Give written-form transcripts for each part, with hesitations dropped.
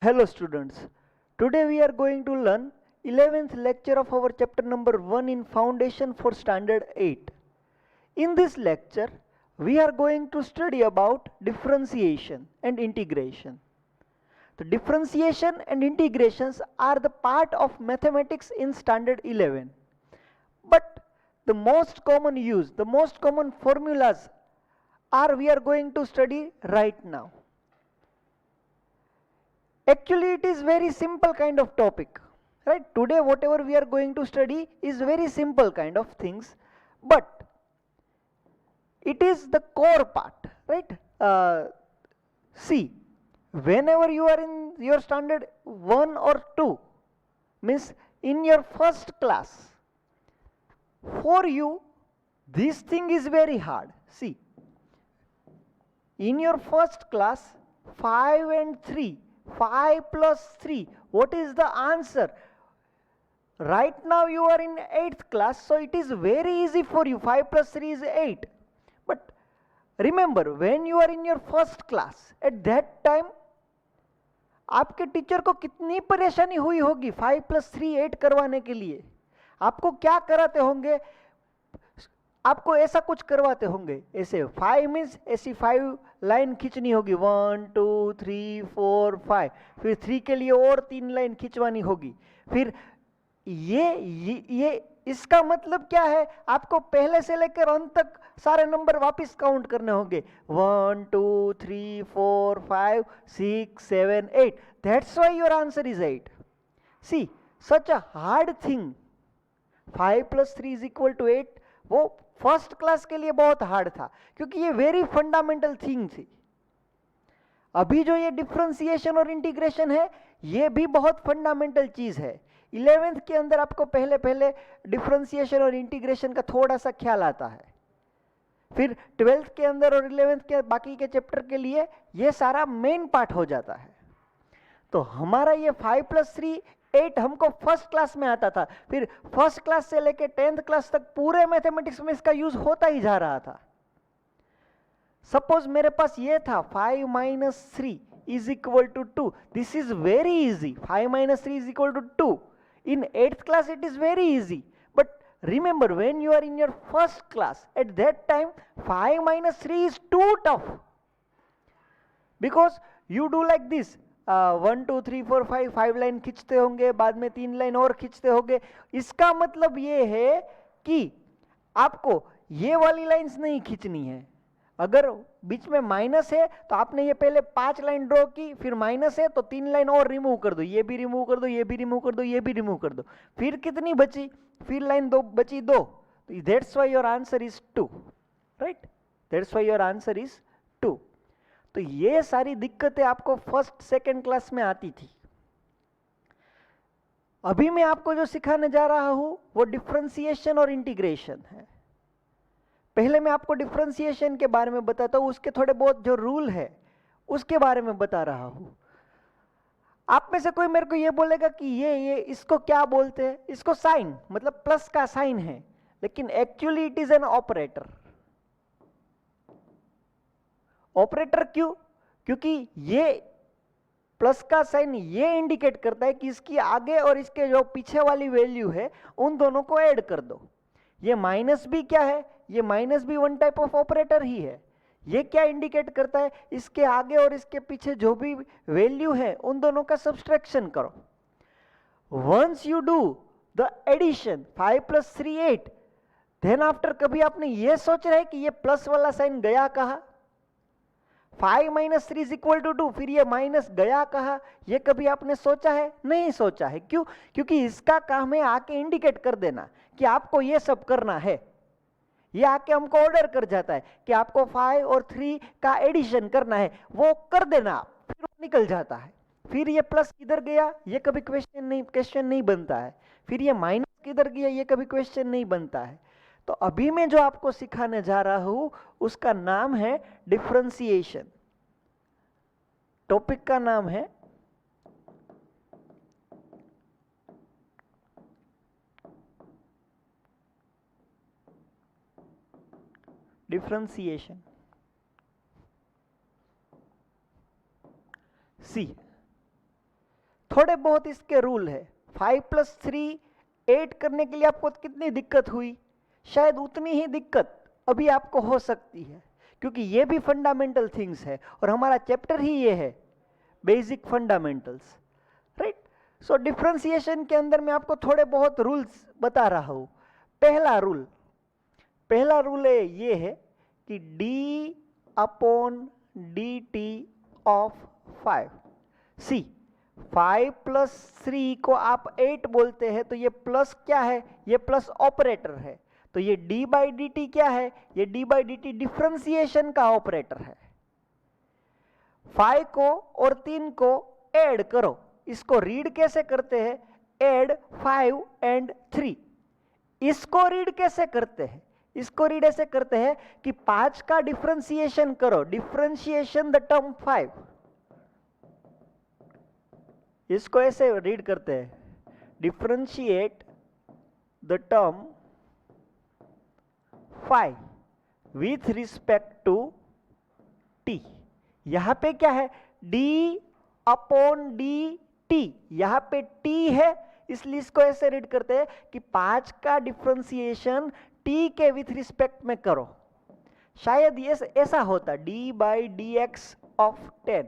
Hello students, today we are going to learn 11th lecture of our chapter number 1 in Foundation for Standard 8. In this lecture, we are going to study about differentiation and integration. The differentiation and integrations are the part of mathematics in Standard 11. But the most common formulas are we are going to study right now. Actually, it is very simple kind of topic, right? Today, whatever we are going to study is very simple kind of things, but it is the core part, right? See, whenever you are in your standard 1 or 2, means in your first class, for you, this thing is very hard. See, in your first class, 5 and 3, 5 plus 3, what is the answer? Right now you are in 8th class, so it is very easy for you. 5 plus 3 is 8. But remember, when you are in your first class, at that time, आपके teacher को कितनी परेशानी हुई होगी 5 plus 3 8 करवाने के लिए. आपको क्या कराते होंगे? आपको ऐसा कुछ करवाते होंगे, ऐसे 5 मीन्स ऐसी 5 लाइन खींचनी होगी, 1 2 3 4 5, फिर 3 के लिए और 3 लाइन खींचवानी होगी. फिर ये इसका मतलब क्या है? आपको पहले से लेकर अंत तक सारे नंबर वापस काउंट करने होंगे, 1 2 3 4 5 6 7 8. That's why your answer is 8. See, such a hard thing. 5 plus 3 is equal to 8, वो फर्स्ट क्लास के लिए बहुत हार्ड था, क्योंकि ये वेरी फंडामेंटल थिंग थी. अभी जो ये डिफरेंशिएशन और इंटीग्रेशन है, ये भी बहुत फंडामेंटल चीज है. 11th के अंदर आपको पहले पहले डिफरेंशिएशन और इंटीग्रेशन का थोड़ा सा ख्याल आता है, फिर 12th के अंदर और 11th के बाकी के चैप्टर के लिए ये सारा मेन पार्ट हो जाता है. तो हमारा ये 5 plus 3 8 हमको फर्स्ट क्लास में आता था, फिर फर्स्ट क्लास से लेके 10th क्लास तक पूरे मैथमेटिक्स में इसका यूज होता ही जा रहा था. सपोज मेरे पास ये था 5 minus 3 is equal to 2. This is very easy. 5 minus 3 is equal to 2. In 8th class it is very easy. But remember, when you are in your first class, at that time 5 minus 3 is too tough. Because you do like this, 1 2 3 4 5, 5 line खींचते होंगे, बाद में 3 line और खींचते होंगे. इसका मतलब ये है कि आपको ये वाली लाइंस नहीं खींचनी है. अगर बीच में माइनस है तो आपने ये पहले 5 लाइन ड्रॉ की, फिर माइनस है तो 3 लाइन और रिमूव कर दो, ये भी रिमूव कर दो, ये भी रिमूव कर दो, ये भी रिमूव कर दो. फिर कितनी बची? फिर लाइन दो बची, 2. That's why your answer is 2, right? That's why your answer is 2. तो ये सारी दिक्कतें आपको फर्स्ट सेकेंड क्लास में आती थी. अभी मैं आपको जो सिखाने जा रहा हूं वो डिफरेंशिएशन और इंटीग्रेशन है. पहले मैं आपको डिफरेंशिएशन के बारे में बताता हूं, उसके थोड़े बहुत जो रूल है उसके बारे में बता रहा हूं. आप में से कोई मेरे को ये बोलेगा कि ये इसको क्या बोलते हैं? इसको साइन, मतलब प्लस का साइन है, लेकिन actually it is an operator. Operator क्यों? क्योंकि ये प्लस का साइन ये इंडिकेट करता है कि इसकी आगे और इसके जो पीछे वाली वैल्यू है उन दोनों को ऐड कर दो. ये माइनस भी क्या है? ये माइनस भी वन टाइप ऑफ ऑपरेटर ही है. ये क्या इंडिकेट करता है? इसके आगे और इसके पीछे जो भी वैल्यू है उन दोनों का सब्सट्रैक्शन करो. Once you do the addition 5 plus 3 8, then after कभी आपने ये सोच रहे कि ये प्लस वाला साइन गया कहाँ? 5 minus 3 is equal to 2, फिर ये माइनस गया कहाँ? ये कभी आपने सोचा है? नहीं सोचा है. क्यों? क्योंकि इसका काम है आके इंडिकेट कर देना कि आपको ये सब करना है. ये आके हमको ऑर्डर कर जाता है कि आपको 5 और 3 का एडिशन करना है, वो कर देना, फिर वो निकल जाता है. फिर ये प्लस किधर गया ये कभी क्वेश्चन नहीं बनता है. फिर ये माइनस किधर गया ये कभी क्वेश्चन नहीं बनता है. तो अभी मैं जो आपको सिखाने जा रहा हूं उसका नाम है डिफरेंशिएशन. टॉपिक का नाम है डिफरेंशिएशन. सी, थोड़े बहुत इसके रूल है। 5 + 3 8 करने के लिए आपको कितनी दिक्कत हुई? शायद उतनी ही दिक्कत अभी आपको हो सकती है, क्योंकि ये भी फंडामेंटल थिंग्स है और हमारा चैप्टर ही ये है, बेसिक फंडामेंटल्स, राइट। सो डिफरेंशिएशन के अंदर मैं आपको थोड़े बहुत रूल्स बता रहा हूं। पहला रूल ये है कि d/dt ऑफ 5। सी 5 + 3 को आप 8 बोलते हैं, तो ये प्लस क्या है? ये प्लस ऑपरेटर है। तो ये d/dt क्या है? ये d/dt डिफरेंशिएशन का ऑपरेटर है। 5 को और 3 को ऐड करो। इसको रीड कैसे करते हैं? Add 5 and 3। इसको रीड कैसे करते हैं? इसको रीड ऐसे करते हैं कि 5 का डिफरेंशिएशन करो, डिफरेंशिएशन द टर्म 5। इसको ऐसे रीड करते हैं, differentiate the term 5 with respect to t। यहां पे क्या है? d/dt। यहां पे t है, इसलिए इसको ऐसे रीड करते हैं कि 5 का डिफरेंशिएशन t के विथ रिस्पेक्ट में करो। शायद ये ऐसा होता d/dx ऑफ 10।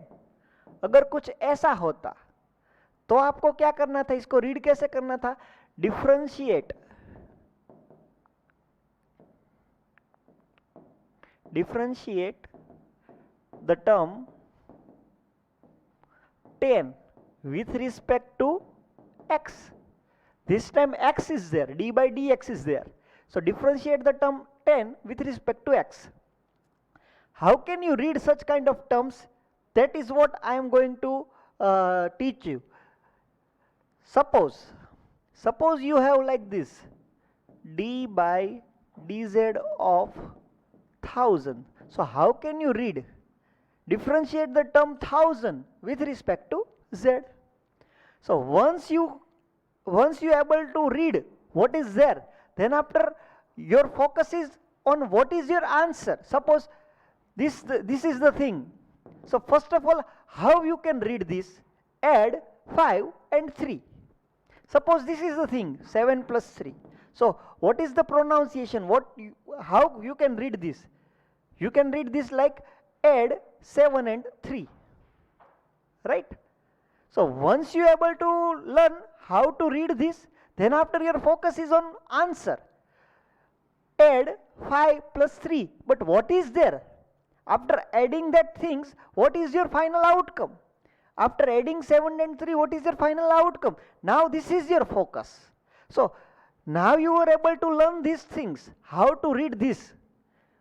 अगर कुछ ऐसा होता तो आपको क्या करना था? इसको रीड कैसे करना था? Differentiate the term 10 with respect to x. This time x is there, d/dx is there. So differentiate the term 10 with respect to x. How can you read such kind of terms? That is what I am going to teach you. Suppose you have like this, d/dz of 1000. So how can you read? Differentiate the term 1000 with respect to z. So once you able to read what is there, then after your focus is on what is your answer. Suppose this is the thing. So first of all, how you can read this? Add 5 and 3. Suppose this is the thing, 7 + 3. So what is the pronunciation? How you can read this? You can read this like add 7 and 3, right? So once you are able to learn how to read this, then after your focus is on answer. Add 5 + 3, but what is there? After adding that things, what is your final outcome? After adding 7 and 3, what is your final outcome? Now this is your focus. So now you are able to learn these things, how to read this.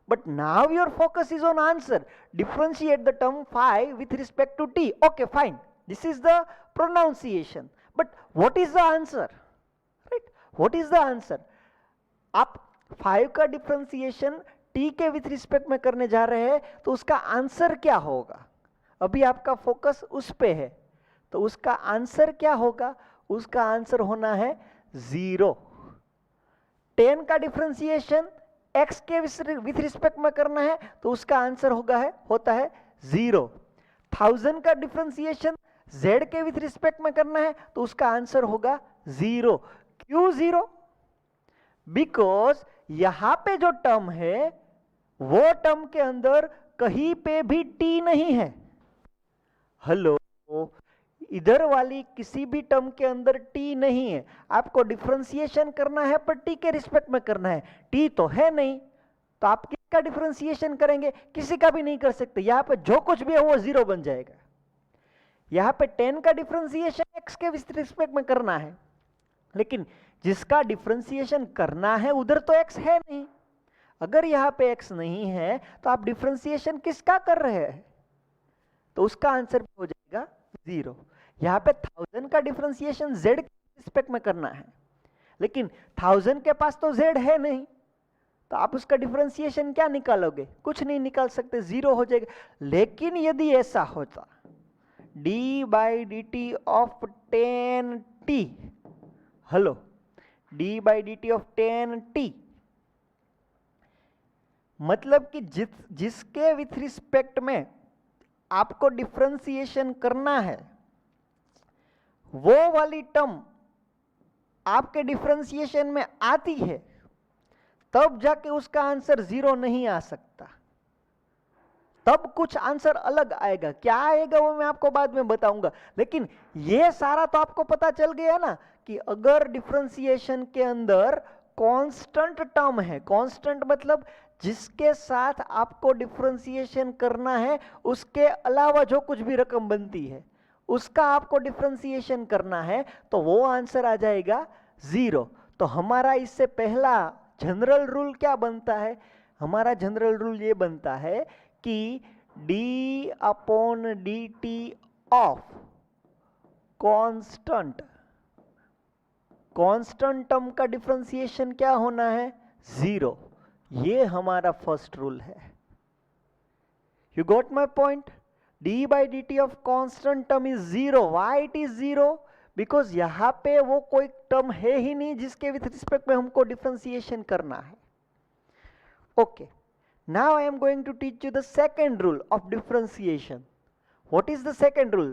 But now your focus is on answer. Differentiate the term 5 with respect to t. Okay, fine. This is the pronunciation. But what is the answer? Right? What is the answer? आप 5 का differentiation t के with respect में करने जा रहे हैं, तो उसका आंसर क्या होगा? अभी आपका फोकस उस पे है, तो उसका आंसर क्या होगा? उसका आंसर होना है 0। 10 का डिफरेंशिएशन x के विथ रिस्पेक्ट में करना है, तो उसका आंसर होता है 0। 1000 का डिफरेंशिएशन z के विथ रिस्पेक्ट में करना है, तो उसका आंसर होगा 0। क्यों 0? बिकॉज यहां पे जो टर्म है, वो टर्म के अंदर कहीं पे भी t नहीं है। हेलो, इधर वाली किसी भी टर्म के अंदर t नहीं है। आपको डिफरेंशिएशन करना है पर t के रिस्पेक्ट में करना है, t तो है नहीं, तो आप किसका डिफरेंशिएशन करेंगे? किसी का भी नहीं कर सकते। यहां पे जो कुछ भी है वो 0 बन जाएगा। यहां पे 10 का डिफरेंशिएशन x के रिस्पेक्ट में करना है, लेकिन जिसका डिफरेंशिएशन करना है उधर तो x है नहीं। अगर यहां पे x नहीं है तो आप डिफरेंशिएशन किसका कर रहे हैं? तो उसका आंसर हो जाएगा 0। यहां पे 1000 का डिफरेंशिएशन z के रिस्पेक्ट में करना है, लेकिन 1000 के पास तो z है नहीं, तो आप उसका डिफरेंशिएशन क्या निकालोगे? कुछ नहीं निकाल सकते, 0 हो जाएगा। लेकिन यदि ऐसा होता d/dt of 10t, hello, d/dt of 10t, मतलब कि जिसके विथ रिस्पेक्ट में आपको डिफरेंशिएशन करना है वो वाली टर्म आपके डिफरेंशिएशन में आती है, तब जाके उसका आंसर 0 नहीं आ सकता, तब कुछ आंसर अलग आएगा। क्या आएगा वो मैं आपको बाद में बताऊंगा। लेकिन ये सारा तो आपको पता चल गया ना कि अगर डिफरेंशिएशन के अंदर कांस्टेंट टर्म है, कांस्टेंट मतलब जिसके साथ आपको डिफरेंशिएशन करना है, उसके अलावा जो कुछ भी रकम बनती है उसका आपको डिफरेंशिएशन करना है, तो वो आंसर आ जाएगा 0। तो हमारा इससे पहला जनरल रूल क्या बनता है? हमारा जनरल रूल ये बनता है कि d/dt ऑफ कांस्टेंट टर्म का डिफरेंशिएशन क्या होना है? 0। ये हमारा फर्स्ट रूल है। You got my point? d/dt of constant term is 0। Why it is 0? Because यहां पे वो कोई टर्म है ही नहीं जिसके विथ रिस्पेक्ट में हमको डिफरेंशिएशन करना है। Okay, now I am going to teach you the second rule of differentiation. What is the second rule?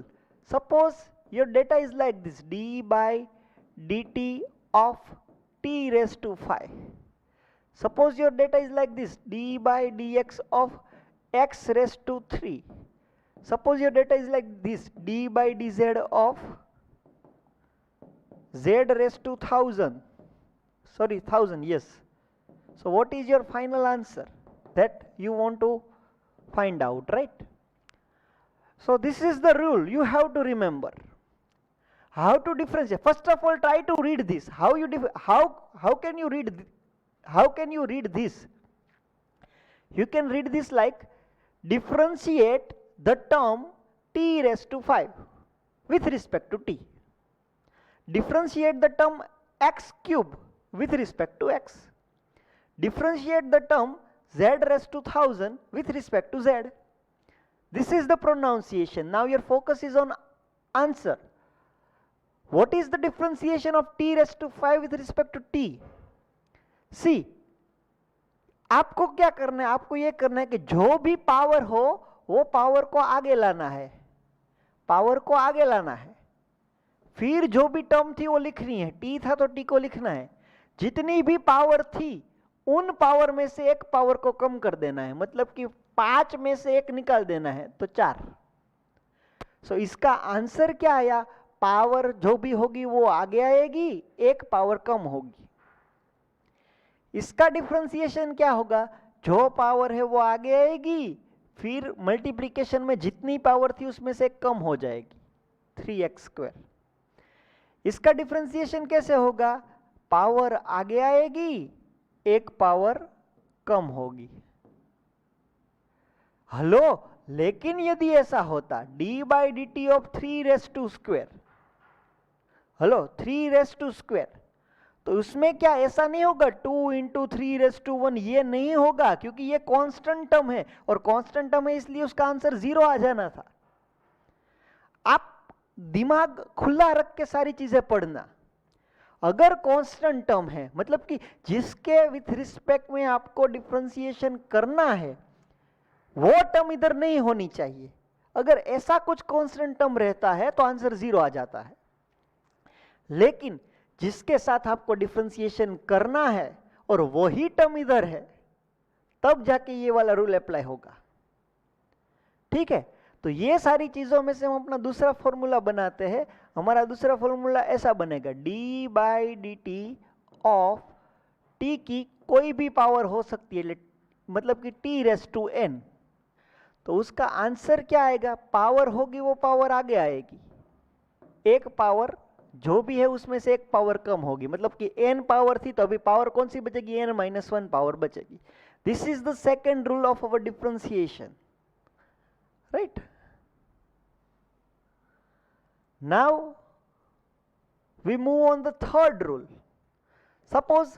Suppose your data is like this, d/dt of t raised to 5. Suppose your data is like this, d/dx of x raised to 3. Suppose your data is like this, d/dz of z raised to 1000. Sorry, 1000, yes. So what is your final answer that you want to find out, right? So this is the rule you have to remember. How to differentiate? First of all, try to read this. How can you read? How can you read this? You can read this like differentiate the term t raised to 5 with respect to t. Differentiate the term x cube with respect to x. Differentiate the term z raised to 1000 with respect to z. This is the pronunciation. Now your focus is on answer. What is the differentiation of t raised to 5 with respect to t? See, आपको क्या करना है? आपको ये करना है कि जो भी पावर हो वो पावर को आगे लाना है, पावर को आगे लाना है। फिर जो भी टर्म थी वो लिखनी है। t था तो t को लिखना है। जितनी भी पावर थी उन पावर में से एक पावर को कम कर देना है, मतलब कि 5 में से एक निकाल देना है, तो 4। सो इसका आंसर क्या आया? पावर जो भी होगी वो आगे आएगी, एक पावर कम होगी। इसका डिफरेंशिएशन क्या होगा? जो पावर है वो आगे आएगी, फिर मल्टीप्लिकेशन में जितनी पावर थी उसमें से कम हो जाएगी, 3x²। इसका डिफरेंशिएशन कैसे होगा? पावर आगे आएगी, एक पावर कम होगी। हेलो, लेकिन यदि ऐसा होता d/dt ऑफ 3^², हेलो 3^², तो उसमें क्या ऐसा नहीं होगा 2 × 3^1? ये नहीं होगा, क्योंकि ये कांस्टेंट टर्म है, और कांस्टेंट टर्म है इसलिए उसका आंसर 0 आ जाना था। आप दिमाग खुला रख के सारी चीजें पढ़ना। अगर कांस्टेंट टर्म है, मतलब कि जिसके विथ रिस्पेक्ट में आपको डिफरेंशिएशन करना है, वो टर्म इधर नहीं होनी चाहिए। अगर ऐसा कुछ कांस्टेंट टर्म रहता है तो आंसर 0 आ जाता है। लेकिन जिसके साथ आपको डिफरेंशिएशन करना है और वही टर्म इधर है, तब जाके ये वाला रूल अप्लाई होगा। ठीक है, तो ये सारी चीजों में से हम अपना दूसरा फॉर्मूला बनाते हैं। हमारा दूसरा फॉर्मूला ऐसा बनेगा, d/dt ऑफ t की कोई भी पावर हो सकती है, मतलब कि t⁻n। तो उसका आंसर क्या आएगा? पावर होगी वो पावर आगे आएगी, एक पावर जो भी है उसमें से एक पावर कम होगी, मतलब कि n पावर थी तो अभी पावर कौन सी बचेगी? n-1 पावर बचेगी। This is the second rule of our differentiation, right? Now we move on the third rule. Suppose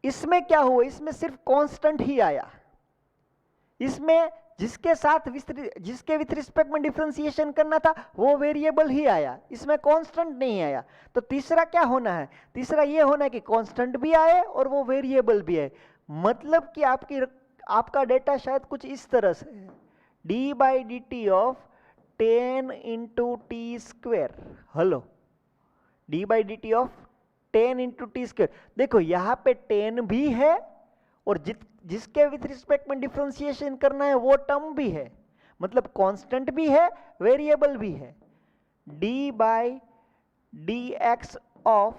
इसमें क्या हुआ? इसमें सिर्फ कांस्टेंट ही आया। इसमें जिसके विथ रिस्पेक्ट में डिफरेंशिएशन करना था वो वेरिएबल ही आया, इसमें कांस्टेंट नहीं आया। तो तीसरा क्या होना है? तीसरा ये होना है कि कांस्टेंट भी आए और वो वेरिएबल भी आए। मतलब कि आपका डेटा शायद कुछ इस तरह से है, d/dt of 10 into T square. Hello, d by d t of 10 into T square. देखो यहाँ पे 10 भी है और जिसके विथ रिस्पेक्ट में डिफ्रेंसिएशन करना है वो टर्म भी है, मतलब कांस्टेंट भी है, वेरिएबल भी है। D by d x of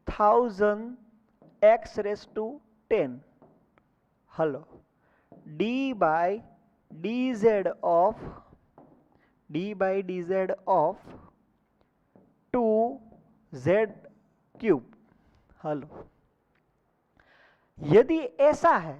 1000 x raise to 10। Hello, d by d z of 2z cube. Hello, यदि ऐसा है,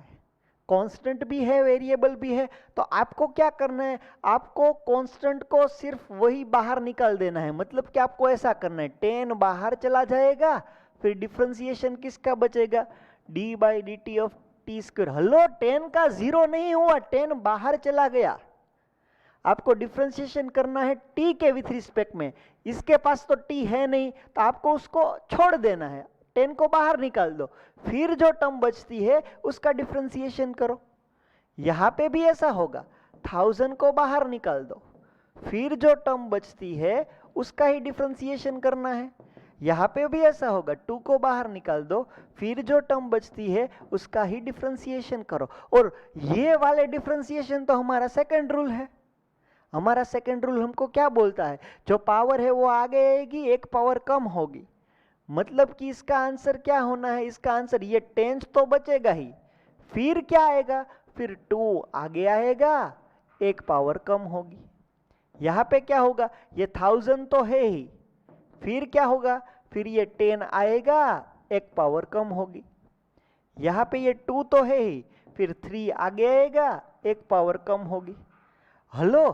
कांस्टेंट भी है, वेरिएबल भी है, तो आपको क्या करना है, आपको कांस्टेंट को सिर्फ वही बाहर निकाल देना है। मतलब कि आपको ऐसा करना है, 10 बाहर चला जाएगा, फिर डिफरेंशिएशन किसका बचेगा, D by d t of T square. Hello, 10 का 0 नहीं हुआ, 10 बाहर चला गया। आपको डिफरेंशिएशन करना है t के विथ रिस्पेक्ट में, इसके पास तो t है नहीं, तो आपको उसको छोड़ देना है, 10 को बाहर निकाल दो, फिर जो टर्म बचती है उसका डिफरेंशिएशन करो। यहां पे भी ऐसा होगा, 1000 को बाहर निकाल दो, फिर जो टर्म बचती है उसका ही डिफरेंशिएशन करना है। यहां पे भी ऐसा होगा, 2 को बाहर निकाल दो, फिर जो टर्म बचती है उसका ही डिफरेंशिएशन करो। और ये वाले डिफरेंशिएशन तो हमारा सेकंड रूल है। हमारा सेकंड रूल हमको क्या बोलता है, जो पावर है वो आगे आएगी, एक पावर कम होगी। मतलब कि इसका आंसर क्या होना है, इसका आंसर ये 10 तो बचेगा ही, फिर क्या आएगा, फिर 2 आगे आएगा, एक पावर कम होगी। यहाँ पे क्या होगा, ये 1000 तो है ही, फिर क्या होगा, फिर ये 10 आएगा, एक पावर कम होगी। यहाँ पे ये 2 तो है ही, फिर 3 आगे आएगा, एक पावर कम होगी। हेलो,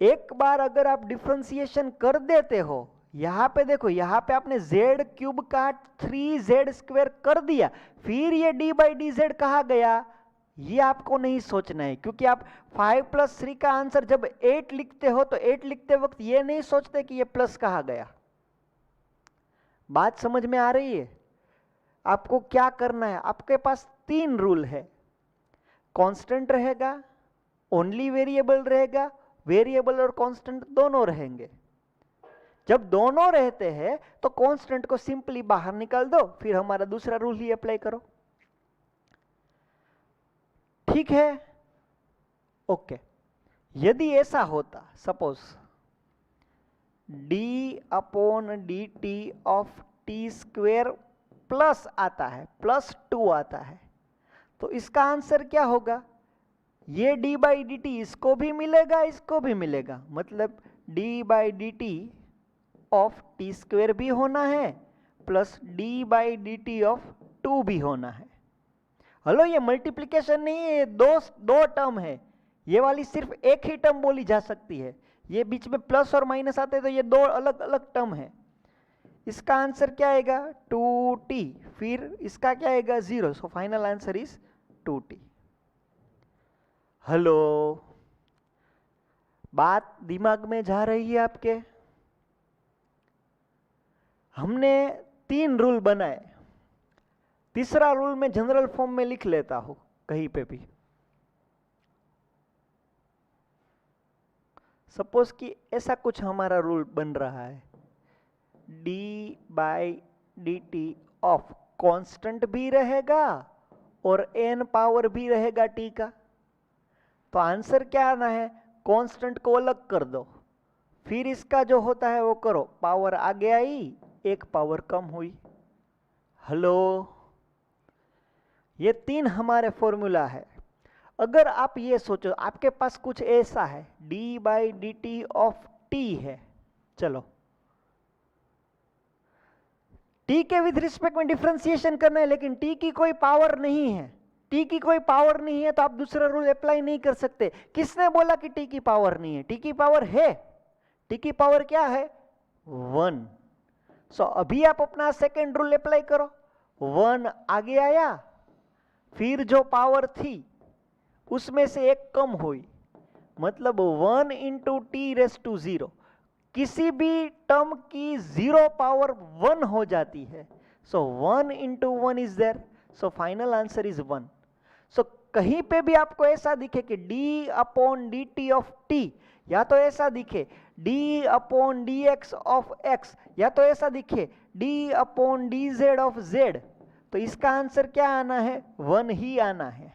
एक बार अगर आप डिफरेंशिएशन कर देते हो, यहां पे देखो, यहां पे आपने z क्यूब का 3z स्क्वायर कर दिया, फिर ये d बाई डी जेड कहाँ गया, ये आपको नहीं सोचना है। क्योंकि आप 5 + 3 का आंसर जब 8 लिखते हो तो 8 लिखते वक्त ये नहीं सोचते कि ये प्लस कहाँ गया। बात समझ में आ रही है? आपको क्या करना है, आपके पास 3 रूल है, कांस्टेंट रहेगा, ओनली वेरिएबल रहेगा, वेरिएबल और कांस्टेंट दोनों रहेंगे। जब दोनों रहते हैं तो कांस्टेंट को सिंपली बाहर निकाल दो, फिर हमारा दूसरा रूल ही अप्लाई करो। ठीक है, ओके। यदि ऐसा होता, suppose d/dt of T square plus आता है, +2 आता है, तो इसका आंसर क्या होगा, ये d बाई डी टी इसको भी मिलेगा, इसको भी मिलेगा, मतलब d by d t of T square भी होना है, plus d by d t of 2 भी होना है। हेलो, ये मल्टीप्लीकेशन नहीं है, ये दो टर्म है, ये वाली सिर्फ एक ही टर्म बोली जा सकती है। ये बीच में प्लस और माइनस आते हैं तो ये 2 अलग अलग टर्म है। इसका आंसर क्या आएगा, 2t, फिर इसका क्या आएगा, 0। सो final answer is 2t। Hello, बात दिमाग में जा रही है आपके? हमने 3 रूल बनाए, तीसरा रूल मैं जनरल फॉर्म में लिख लेता हूं कहीं पे भी। सपोज कि ऐसा कुछ हमारा रूल बन रहा है, d by d t of constant भी रहेगा और n पावर भी रहेगा t का। तो आंसर क्या आना है, कांस्टेंट को अलग कर दो, फिर इसका जो होता है वो करो, पावर आगे आई, एक पावर कम हुई। हेलो, ये 3 हमारे फॉर्मूला है। अगर आप ये सोचो, आपके पास कुछ ऐसा है, d by d t of t है, चलो t के विथ रिस्पेक्ट में डिफरेंशिएशन करना है, लेकिन t की कोई पावर नहीं है, t की कोई पावर नहीं है, तो आप दूसरा रूल अप्लाई नहीं कर सकते। किसने बोला कि t की पावर नहीं है, t की पावर है, t की पावर क्या है, 1। सो अभी आप अपना सेकेंड रूल अप्लाई करो, 1 आगे आया, फिर जो पावर थी उसमें से एक कम हुई, मतलब 1 इंटू टी रेस टू 0। किसी भी टर्म की 0 पावर 1 हो जाती है, so 1 into 1 is there, so final answer is 1। So कहीं पे भी आपको ऐसा दिखे कि d/dt ऑफ t, या तो ऐसा दिखे d upon D x of x, या तो ऐसा दिखे d upon D z of z, तो इसका आंसर क्या आना है? 1 ही आना है।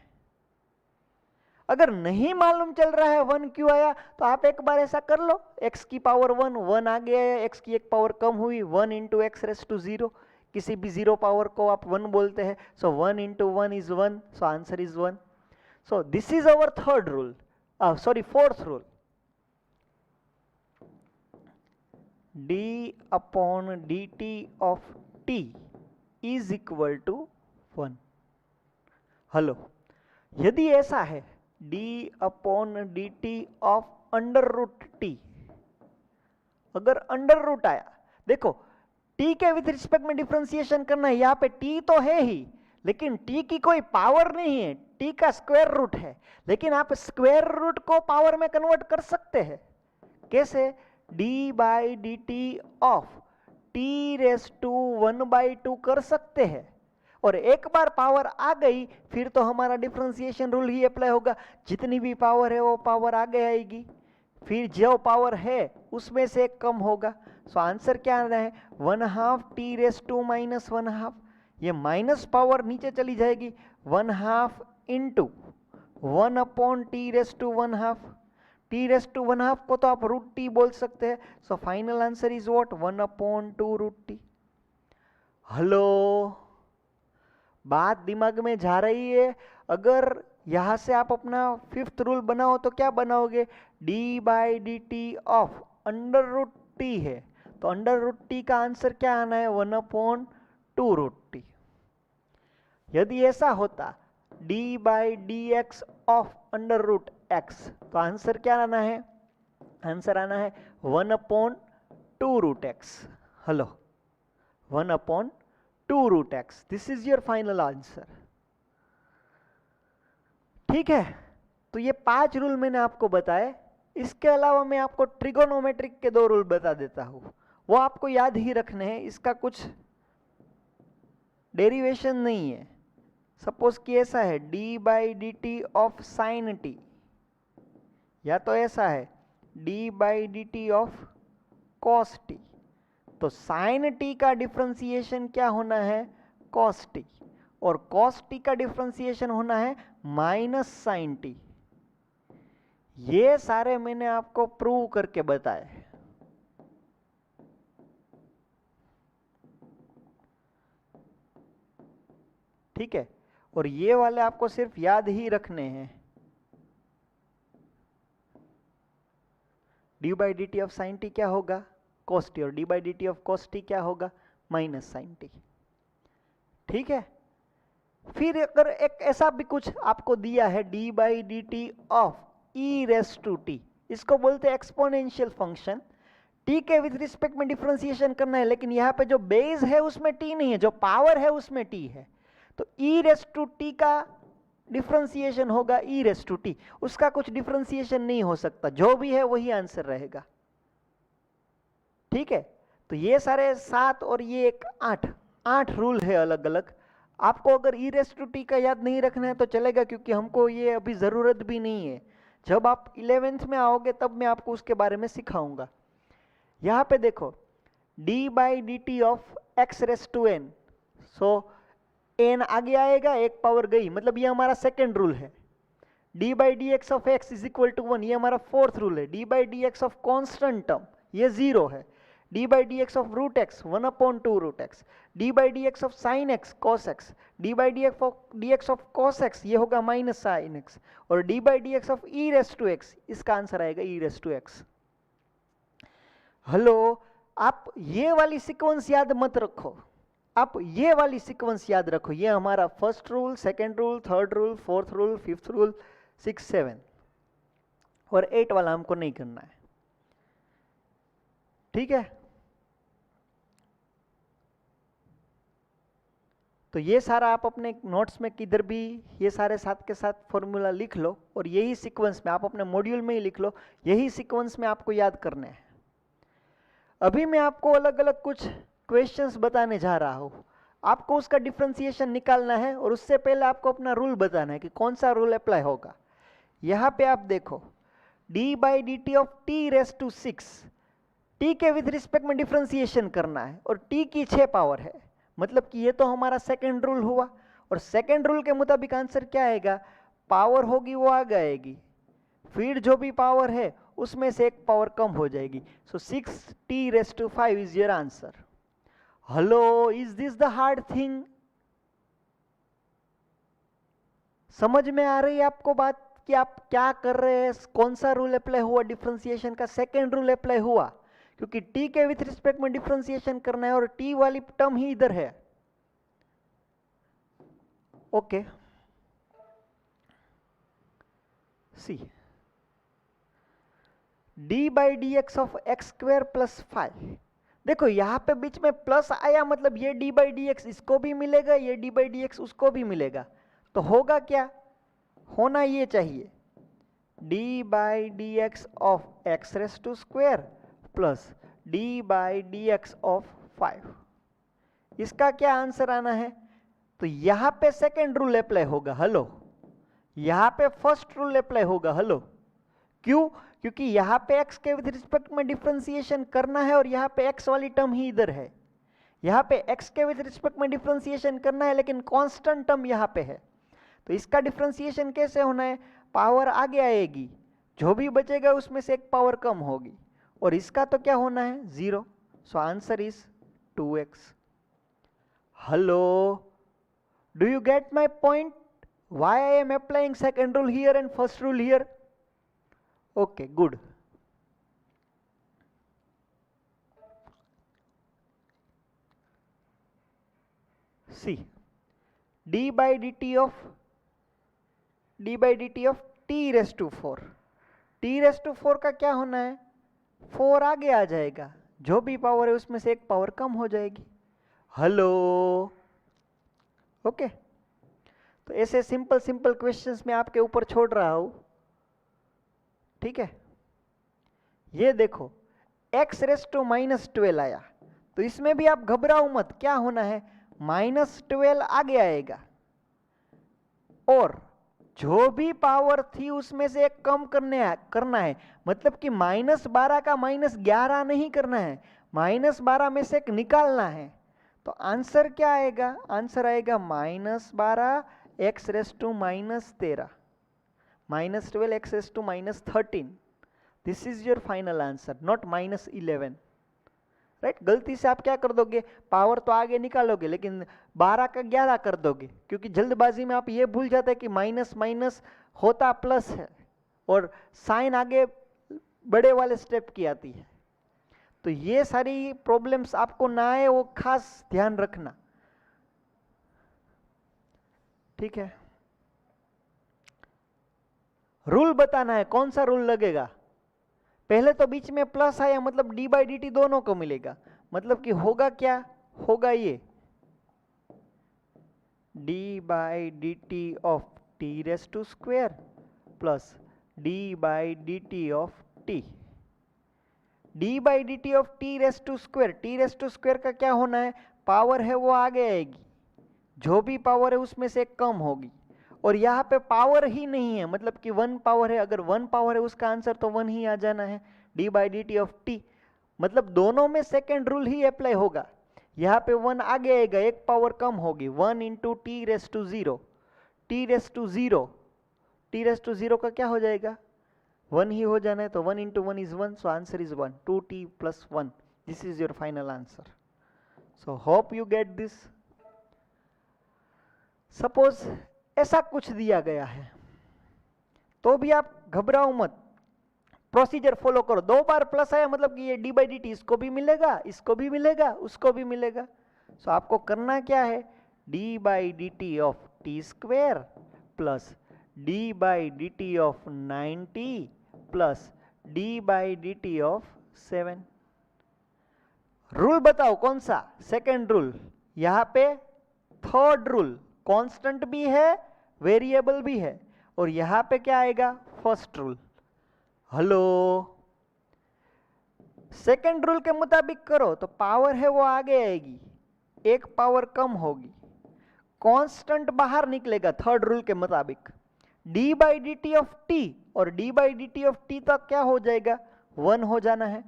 अगर नहीं मालूम चल रहा है 1 क्यों आया, तो आप एक बार ऐसा कर लो, x की पावर 1, 1 आ गया है, x की एक पावर कम हुई, 1 इंटू एक्स रेस टू 0, किसी भी 0 पावर को आप 1 बोलते हैं, so 1 into 1 is 1, so answer is 1। So this is our third rule, fourth rule, d upon d t of t is equal to 1। Hello, यदि ऐसा है d upon d t of under root t, अगर under root आया, देखो t के with respect में differentiation करना है, यहाँ पे t तो है ही, लेकिन t की कोई पावर नहीं है, t का स्क्वायर रूट है, लेकिन आप स्क्वायर रूट को पावर में कन्वर्ट कर सकते हैं। कैसे? d by d t of t raise to 1/2 कर सकते हैं, और एक बार पावर आ गई फिर तो हमारा डिफरेंशिएशन रूल ही अप्लाई होगा, जितनी भी पावर है वो पावर आगे आएगी, फिर जो पावर है उसमें से एक कम होगा। सो आंसर क्या आना है? 1/2 t रेस टू माइनस 1/2, ये माइनस पावर नीचे चली जाएगी, 1/2 into 1 upon t raise to 1/2, t raise to 1/2 को तो आप रूट टी बोल सकते हैं। So final answer is what? 1/2 root t. Hello, बात दिमाग में जा रही है? अगर यहां से आप अपना फिफ्थ रूल बनाओ तो क्या बनाओगे? d by d t of under root t है, तो अंडर रूट टी का आंसर क्या आना है? 1/2 रूट टी। यदि ऐसा होता d by d x of under root x, तो आंसर क्या आना है? आंसर आना है 1/2 root x. Hello, 1/2 root x, this is your final answer. ठीक है, तो ये 5 रूल मैंने आपको बताए। इसके अलावा मैं आपको ट्रिगोनोमेट्रिक के 2 रूल बता देता हूं, वो आपको याद ही रखने हैं, इसका कुछ डेरिवेशन नहीं है। सपोज कि ऐसा है d by d t of sine T, या तो ऐसा है d by d t of cos T, तो साइन टी का डिफरेंशिएशन क्या होना है? कॉस टी, और कॉस टी का डिफरेंशिएशन होना है माइनस साइन टी। ये सारे मैंने आपको प्रूव करके बताए। ठीक है, और ये वाले आपको सिर्फ याद ही रखने हैं। D by d t of sine t क्या होगा? कॉस टी, और d by d t of cos t क्या होगा? Minus sine t. ठीक है, फिर अगर एक ऐसा भी कुछ आपको दिया है d by d t of e raise to t, इसको बोलते हैं एक्सपोनेंशियल फंक्शन। t के विथ रिस्पेक्ट में डिफरेंशिएशन करना है, लेकिन यहाँ पे जो बेस है उसमें t नहीं है, जो पावर है उसमें t है, तो e रेस टू टी का डिफरेंशिएशन होगा e रेस टू टी, उसका कुछ डिफरेंशिएशन नहीं हो सकता, जो भी है वही आंसर रहेगा। ठीक है, तो ये सारे 7 और ये एक 8 रूल है अलग अलग। आपको अगर e रेस टू टी का याद नहीं रखना है तो चलेगा, क्योंकि हमको ये अभी ज़रूरत भी नहीं है। जब आप 11th में आओगे तब मैं आपको उसके बारे में सिखाऊंगा। यहाँ पे देखो d by d t of x raise to n, so n आगे आएगा, एक पावर गई, मतलब ये हमारा सेकेंड रूल है। d by d x of x is equal to 1, ये हमारा फोर्थ रूल है। d by d x of constant term ये 0 है। d by d x of root x 1/2 root x, d by d x of sine x cos x, d by d x of cos x ये होगा minus sine x, और d by d x of e raise to x, इसका answer आएगा e raise to x. Hello, आप ये वाली sequence याद मत रखो, आप ये वाली सीक्वेंस याद रखो। ये हमारा first rule, second rule, third rule, fourth rule, fifth rule, 6, 7 और 8 वाला हमको नहीं करना है। ठीक है, तो ये सारा आप अपने नोट्स में किधर भी ये सारे साथ के साथ फॉर्मूला लिख लो, और यही सीक्वेंस में आप अपने मॉड्यूल में ही लिख लो, यही सीक्वेंस में आपको याद करने हैं। अभी मैं आपको अलग अलग कुछ क्वेश्चंस बताने जा रहा हूँ, आपको उसका डिफरेंशिएशन निकालना है, और उससे पहले आपको अपना रूल बताना है कि कौन सा रूल अप्लाई होगा। यहाँ पे आप देखो d by d t of t raise to 6, t के विथ रिस्पेक्ट में डिफ्रेंसिएशन करना है और टी की 6 पावर है, मतलब कि ये तो हमारा सेकेंड रूल हुआ। और सेकेंड रूल के मुताबिक आंसर क्या आएगा, पावर होगी वो आगे आएगी, फिर जो भी पावर है उसमें से एक पावर कम हो जाएगी। So 6t raise to 5 is your answer. Hello, is this the hard thing? समझ में आ रही है आपको बात कि आप क्या कर रहे हैं? कौन सा रूल अप्लाई हुआ डिफरेंशिएशन का? सेकेंड रूल अप्लाई हुआ, क्योंकि t के विथ रिस्पेक्ट में डिफरेंशिएशन करना है और t वाली टर्म ही इधर है। Okay, see d by d x of x square plus 5। देखो यहां पे बीच में प्लस आया, मतलब ये डी बाई डी एक्स इसको भी मिलेगा, ये डी बाई डी एक्स उसको भी मिलेगा, तो होगा क्या, होना ये चाहिए d by d x of x raise to square plus d by d x of 5। इसका क्या आंसर आना है? तो यहां पे सेकेंड रूल अप्लाई होगा, हेलो, यहां पे फर्स्ट रूल अप्लाई होगा, हेलो। क्यों? क्योंकि यहां पे x के विद रिस्पेक्ट में डिफरेंशिएशन करना है और यहां पे x वाली टर्म ही इधर है। यहां पे x के विद रिस्पेक्ट में डिफरेंशिएशन करना है लेकिन कांस्टेंट टर्म यहां पे है, तो इसका डिफरेंशिएशन कैसे होना है, पावर आगे आएगी, जो भी बचेगा उसमें से एक पावर कम होगी, और इसका तो क्या होना है 0। सो answer is 2x। Hello, do you get my point? Why I am applying second rule here and first rule here? Okay, good. See, d by dt of t raised to 4, t raised to 4 का क्या होना है, 4 आगे आ जाएगा, जो भी power है उसमें से एक पावर कम हो जाएगी। Hello, okay. तो ऐसे सिंपल सिंपल क्वेश्चंस मैं आपके ऊपर छोड़ रहा हूं, ठीक है। ये देखो x रेस टू -12 आया, तो इसमें भी आप घबराओ मत, क्या होना है -12 आगे आएगा और जो भी पावर थी उसमें से एक कम करना है, मतलब कि -12 का -11 नहीं करना है, -12 में से एक निकालना है। तो आंसर क्या आएगा, आंसर आएगा -12 x raise to -13, -12 x raise to -13। This is your final answer, not -11, right. गलती से आप क्या कर दोगे, पावर तो आगे निकालोगे लेकिन 12 का 11 कर दोगे, क्योंकि जल्दबाजी में आप ये भूल जाते हैं कि माइनस माइनस होता प्लस है और साइन आगे बड़े वाले स्टेप की आती है। तो ये सारी प्रॉब्लम्स आपको ना आए वो खास ध्यान रखना, ठीक है। रूल बताना है, कौन सा रूल लगेगा। पहले तो बीच में प्लस आया, मतलब डी बाई डी टी दोनों को मिलेगा, मतलब कि होगा क्या, होगा ये d by d t of t raise to square plus d by d t of t. D by d t of t raise to square, t raise to square का क्या होना है, पावर है वो आगे आएगी, जो भी पावर है उसमें से एक कम होगी, और यहाँ पे पावर ही नहीं है, मतलब कि 1 पावर है, अगर 1 पावर है उसका आंसर तो 1 ही आ जाना है, d by d t of T. मतलब दोनों में सेकेंड रूल ही अप्लाई होगा, यहाँ पे 1 आगे आएगा, एक पावर कम होगी, 1 into t raise to 0, t raise to 0, t raise to 0 का क्या हो जाएगा 1 ही हो जाना है, तो 1 into 1 is 1, so answer is 1, 2t plus 1, this is your final answer. So hope you get this. Suppose ऐसा कुछ दिया गया है तो भी आप घबराओ मत, प्रोसीजर फॉलो करो। 2 बार प्लस आया मतलब कि ये डी बाई डी टी इसको भी मिलेगा, इसको भी मिलेगा, उसको भी मिलेगा। सो आपको करना क्या है, d by d t of T square plus d by d t of 9t plus d by d t of 7। Rule बताओ कौन सा, सेकेंड रूल, यहाँ पे थर्ड रूल, कांस्टेंट भी है वेरिएबल भी है, और यहां पे क्या आएगा first rule. Hello, second rule के मुताबिक करो तो पावर है वो आगे आएगी, एक पावर कम होगी, कांस्टेंट बाहर निकलेगा थर्ड रूल के मुताबिक। D by d t of t और d by d t of t तक क्या हो जाएगा, 1 हो जाना है,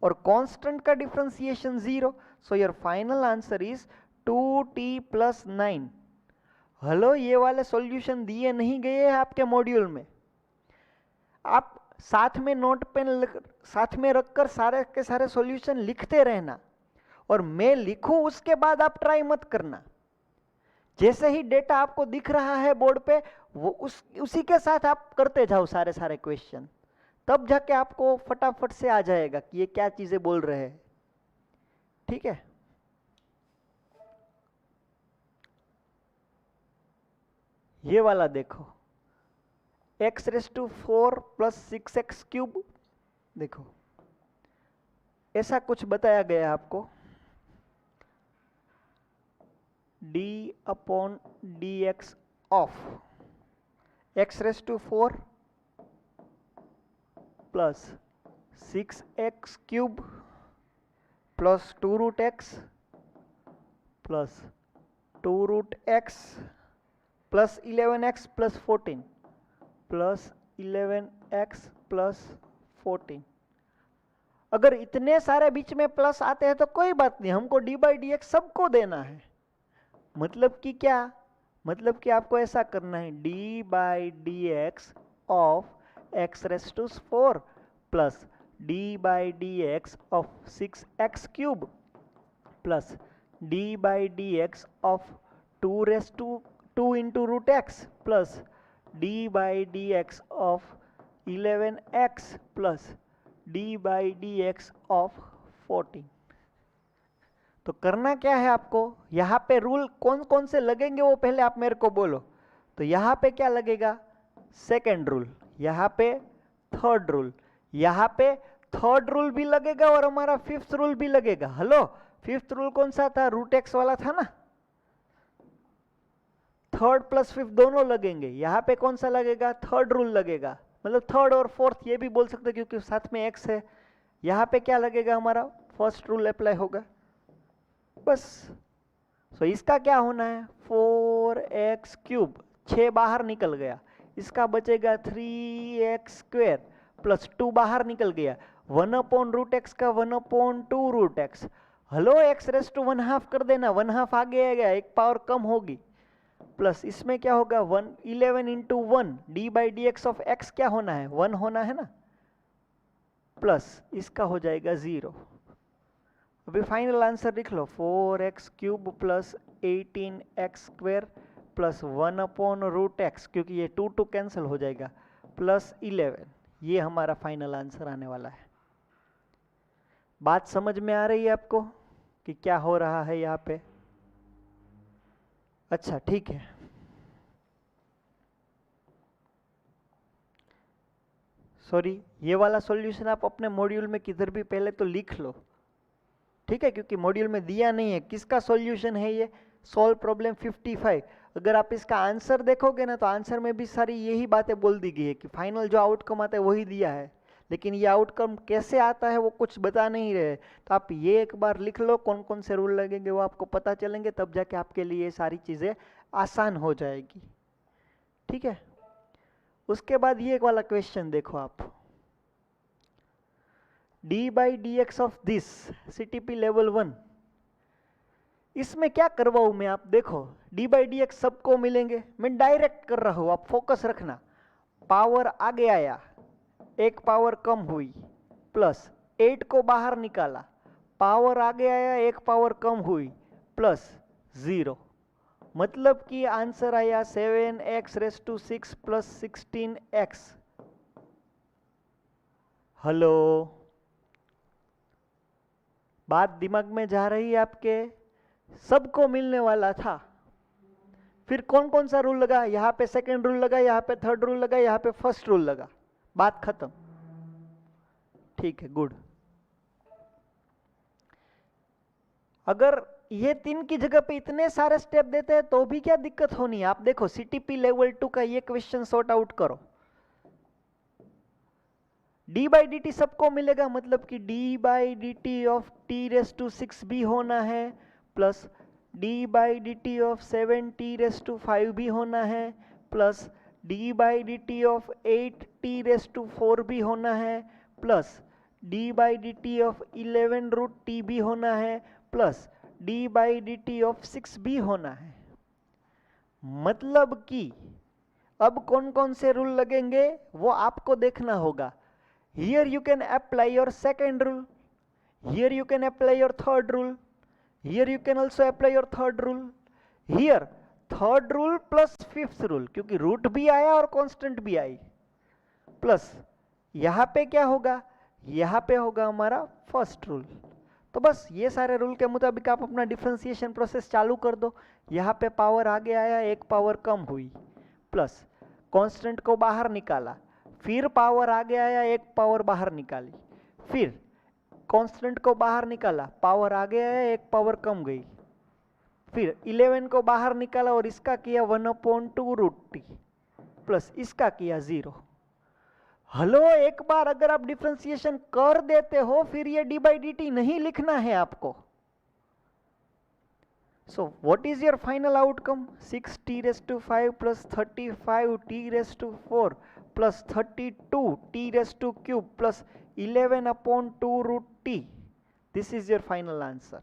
और कांस्टेंट का differentiation 0, so your final answer is 2t + 9। Hello, ये वाले सॉल्यूशन दिए नहीं गए हैं आपके मॉड्यूल में, आप साथ में नोट पेन साथ में रखकर सारे के सारे सॉल्यूशन लिखते रहना, और मैं लिखूं उसके बाद आप ट्राई मत करना। जैसे ही डेटा आपको दिख रहा है बोर्ड पे, वो उसी के साथ आप करते जाओ सारे क्वेश्चन, तब जाके आपको फटाफट से आ जाएगा कि ये क्या चीजें बोल रहे हैं। ठीक है, ये वाला देखो, x⁴ + 6x³, देखो ऐसा कुछ बताया गया है आपको, d/dx of x⁴ + 6x³ + 2√x + 2√x + 11x + 14 + 11x + 14। अगर इतने सारे बीच में प्लस आते हैं तो कोई बात नहीं, हमको d/dx सबको देना है। मतलब कि क्या, मतलब कि आपको ऐसा करना है, d/dx of x⁴ + d/dx of 6x³ + d/dx of 2 into √x + d/dx of 11x + d/dx of 14। तो करना क्या है आपको, यहाँ पे रूल कौन कौन से लगेंगे वो पहले आप मेरे को बोलो। तो यहाँ पे क्या लगेगा, सेकेंड रूल, यहाँ पे थर्ड रूल, यहाँ पे थर्ड रूल भी लगेगा और हमारा फिफ्थ रूल भी लगेगा। हेलो, फिफ्थ रूल कौन सा था, √x वाला था ना, थर्ड प्लस फिफ्थ दोनों लगेंगे। यहाँ पे कौन सा लगेगा, थर्ड रूल लगेगा, मतलब थर्ड और फोर्थ ये भी बोल सकते क्योंकि साथ में x है। यहाँ पे क्या लगेगा, हमारा फर्स्ट रूल अप्लाई होगा बस। सो इसका क्या होना है, 4x³ 6 बाहर निकल गया, इसका बचेगा 3x² + 2 बाहर निकल गया, 1/√x का 1/2√x। हेलो, x⁻1² कर देना, 1/2 आगे आ गया, एक पावर कम होगी, प्लस इसमें क्या होगा 11 × 1 d/dx ऑफ x क्या होना है, 1 होना है ना, प्लस इसका हो जाएगा 0। अभी फाइनल आंसर लिख लो, 4x³ + 18x² + 1/√x, क्योंकि ये 2 कैंसिल हो जाएगा, + 11। ये हमारा फाइनल आंसर आने वाला है। बात समझ में आ रही है आपको कि क्या हो रहा है यहाँ पे? अच्छा ठीक है, सॉरी, ये वाला सॉल्यूशन आप अपने मॉड्यूल में किधर भी पहले तो लिख लो, ठीक है, क्योंकि मॉड्यूल में दिया नहीं है। किसका सॉल्यूशन है ये, सॉल्व प्रॉब्लम 55। अगर आप इसका आंसर देखोगे ना तो आंसर में भी सारी यही बातें बोल दी गई है कि फाइनल जो आउटकम आता है वही दिया है, लेकिन ये आउटकम कैसे आता है वो कुछ बता नहीं रहे। तो आप ये एक बार लिख लो, कौन कौन से रूल लगेंगे वो आपको पता चलेंगे, तब जाके आपके लिए ये सारी चीज़ें आसान हो जाएगी। ठीक है, उसके बाद ये वाला क्वेश्चन देखो आप, d/dx of this CTP level 1, इसमें क्या करवाऊं मैं, आप देखो d/dx सबको मिलेंगे, मैं डायरेक्ट कर रहा हूं, आप फोकस रखना। पावर आगे आया, एक पावर कम हुई, प्लस 8 को बाहर निकाला, पावर आगे आया, एक पावर कम हुई, प्लस 0, मतलब कि आंसर आया 7x⁶ + 16x। हेलो, बात दिमाग में जा रही है आपके? सबको मिलने वाला था, फिर कौन कौन सा रूल लगा, यहाँ पे सेकेंड रूल लगा, यहाँ पे थर्ड रूल लगा, यहाँ पे फर्स्ट रूल लगा, बात खत्म। ठीक है, गुड। अगर ये 3 की जगह पे इतने सारे स्टेप देते हैं तो भी क्या दिक्कत होनी है। आप देखो CTP लेवल 2 का ये क्वेश्चन सॉर्ट आउट करो, d/dt सबको मिलेगा, मतलब कि d/dt ऑफ t⁻⁶ भी होना है, प्लस d/dt ऑफ 7t⁵ भी होना है, plus d by d t of 8t⁴ भी होना है, plus d by d t of 11√t भी होना है, plus d by d t of 6 भी होना है। मतलब कि अब कौन कौन से रूल लगेंगे वो आपको देखना होगा। Here you can apply your second rule, here you can apply your third rule, here you can also apply your third rule, here third rule plus fifth rule, क्योंकि रूट भी आया और कांस्टेंट भी आई, प्लस यहां पे क्या होगा, यहां पे होगा हमारा फर्स्ट रूल। तो बस ये सारे रूल के मुताबिक आप अपना डिफरेंशिएशन प्रोसेस चालू कर दो। यहाँ पे पावर आगे आया, एक पावर कम हुई, प्लस कांस्टेंट को बाहर निकाला, फिर पावर आगे आया, एक पावर बाहर निकाली, फिर कांस्टेंट को बाहर निकाला, पावर आगे आया, एक पावर कम गई, फिर 11 को बाहर निकाला और इसका किया 1/2√t प्लस इसका किया 0। हेलो, एक बार अगर आप डिफरेंशिएशन कर देते हो फिर ये डी बाई डी टी नहीं लिखना है आपको। सो what is your final outcome, 6t⁵ plus 35t⁴ plus 32t³ plus 11/2√t। This is your final answer.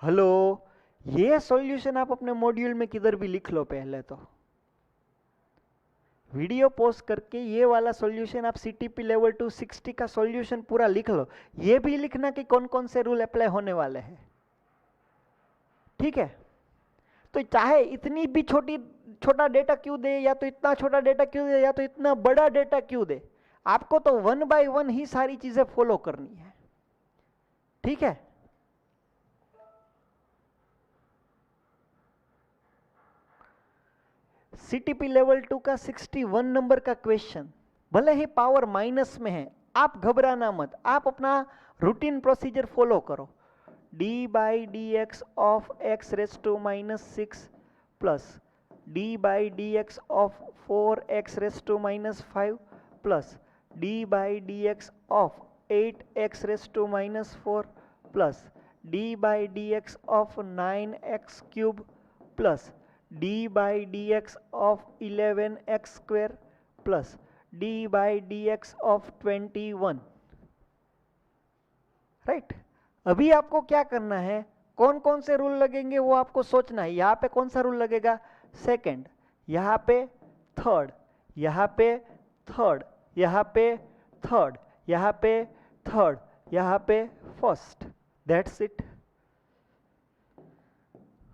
Hello, ये सॉल्यूशन आप अपने मॉड्यूल में किधर भी लिख लो। पहले तो वीडियो पॉज करके ये वाला सॉल्यूशन आप सीटीपी लेवल 2 60 का सॉल्यूशन पूरा लिख लो। ये भी लिखना कि कौन कौन से रूल अप्लाई होने वाले हैं, ठीक है। तो चाहे इतनी भी छोटा डेटा क्यों दे, या तो इतना छोटा डेटा क्यों दे, या तो इतना बड़ा डेटा क्यों दे, आपको तो 1 बाय 1 ही सारी चीजें फॉलो करनी है, ठीक है। सीटीपी लेवल 2 का 61 नंबर का क्वेश्चन, भले ही पावर माइनस में है, आप घबराना मत, आप अपना रूटीन प्रोसीजर फॉलो करो। D by d x of x⁻⁻6 plus d by d x of 4x⁻⁵ plus d by d x of 8x⁻⁴ plus d by d x of 9x³ plus d by dx of 11x² plus d by dx of 21, right. अभी आपको क्या करना है, कौन कौन से rule लगेंगे वो आपको सोचना है। यहाँ पे कौन सा रूल लगेगा, सेकंड, यहाँ पे थर्ड, यहाँ पे थर्ड, यहाँ पे थर्ड, यहाँ पे थर्ड, यहाँ पे first, that's it.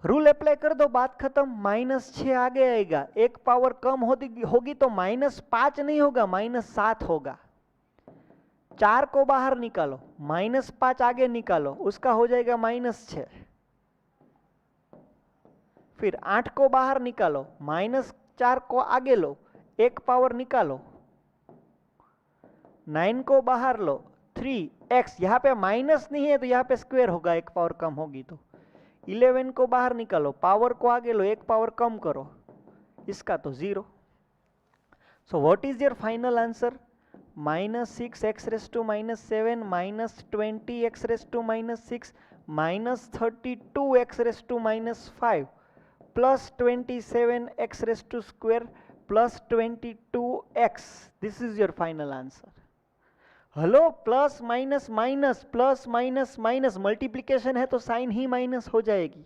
Rule apply कर दो, बात खत्म। -6 आगे आएगा, एक पावर कम होगी तो -5 नहीं होगा, -7 होगा। 4 को बाहर निकालो, -5 आगे निकालो, उसका हो जाएगा -6। फिर 8 को बाहर निकालो, -4 को आगे लो, एक पावर निकालो, 9 को बाहर लो, 3x, यहाँ पे माइनस नहीं है तो यहाँ पे स्क्वायर होगा, एक पावर कम होगी तो। 11 को बाहर निकालो, पावर को आगे लो, एक पावर कम करो, इसका तो 0। सो what is your final answer, -6x⁻⁻7 -20x⁻⁻6 -32x⁻⁵ plus 27x² plus 22x। This is your final answer. Hello, plus minus minus, plus minus minus, multiplication है तो साइन ही माइनस हो जाएगी।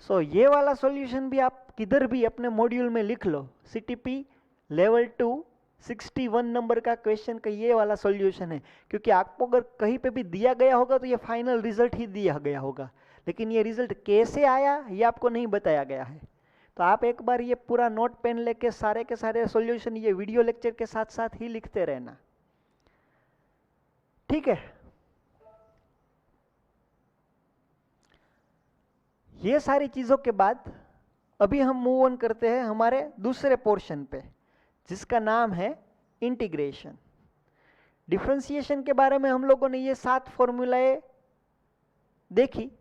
सो ये वाला सॉल्यूशन भी आप किधर भी अपने मॉड्यूल में लिख लो। सीटीपी लेवल 2 61 नंबर का क्वेश्चन का ये वाला सॉल्यूशन है, क्योंकि आपको अगर कहीं पे भी दिया गया होगा तो ये फाइनल रिजल्ट ही दिया गया होगा, लेकिन ये रिजल्ट कैसे आया ये आपको नहीं बताया गया है। तो आप एक बार ये पूरा नोट पेन लेके सारे के सारे सॉल्यूशन ये वीडियो लेक्चर के साथ साथ ही लिखते रहना, ठीक है। ये सारी चीजों के बाद अभी हम मूव ऑन करते हैं हमारे दूसरे पोर्शन पे, जिसका नाम है इंटीग्रेशन। डिफरेंशिएशन के बारे में हम लोगों ने ये 7 फॉर्मूलाए देखी,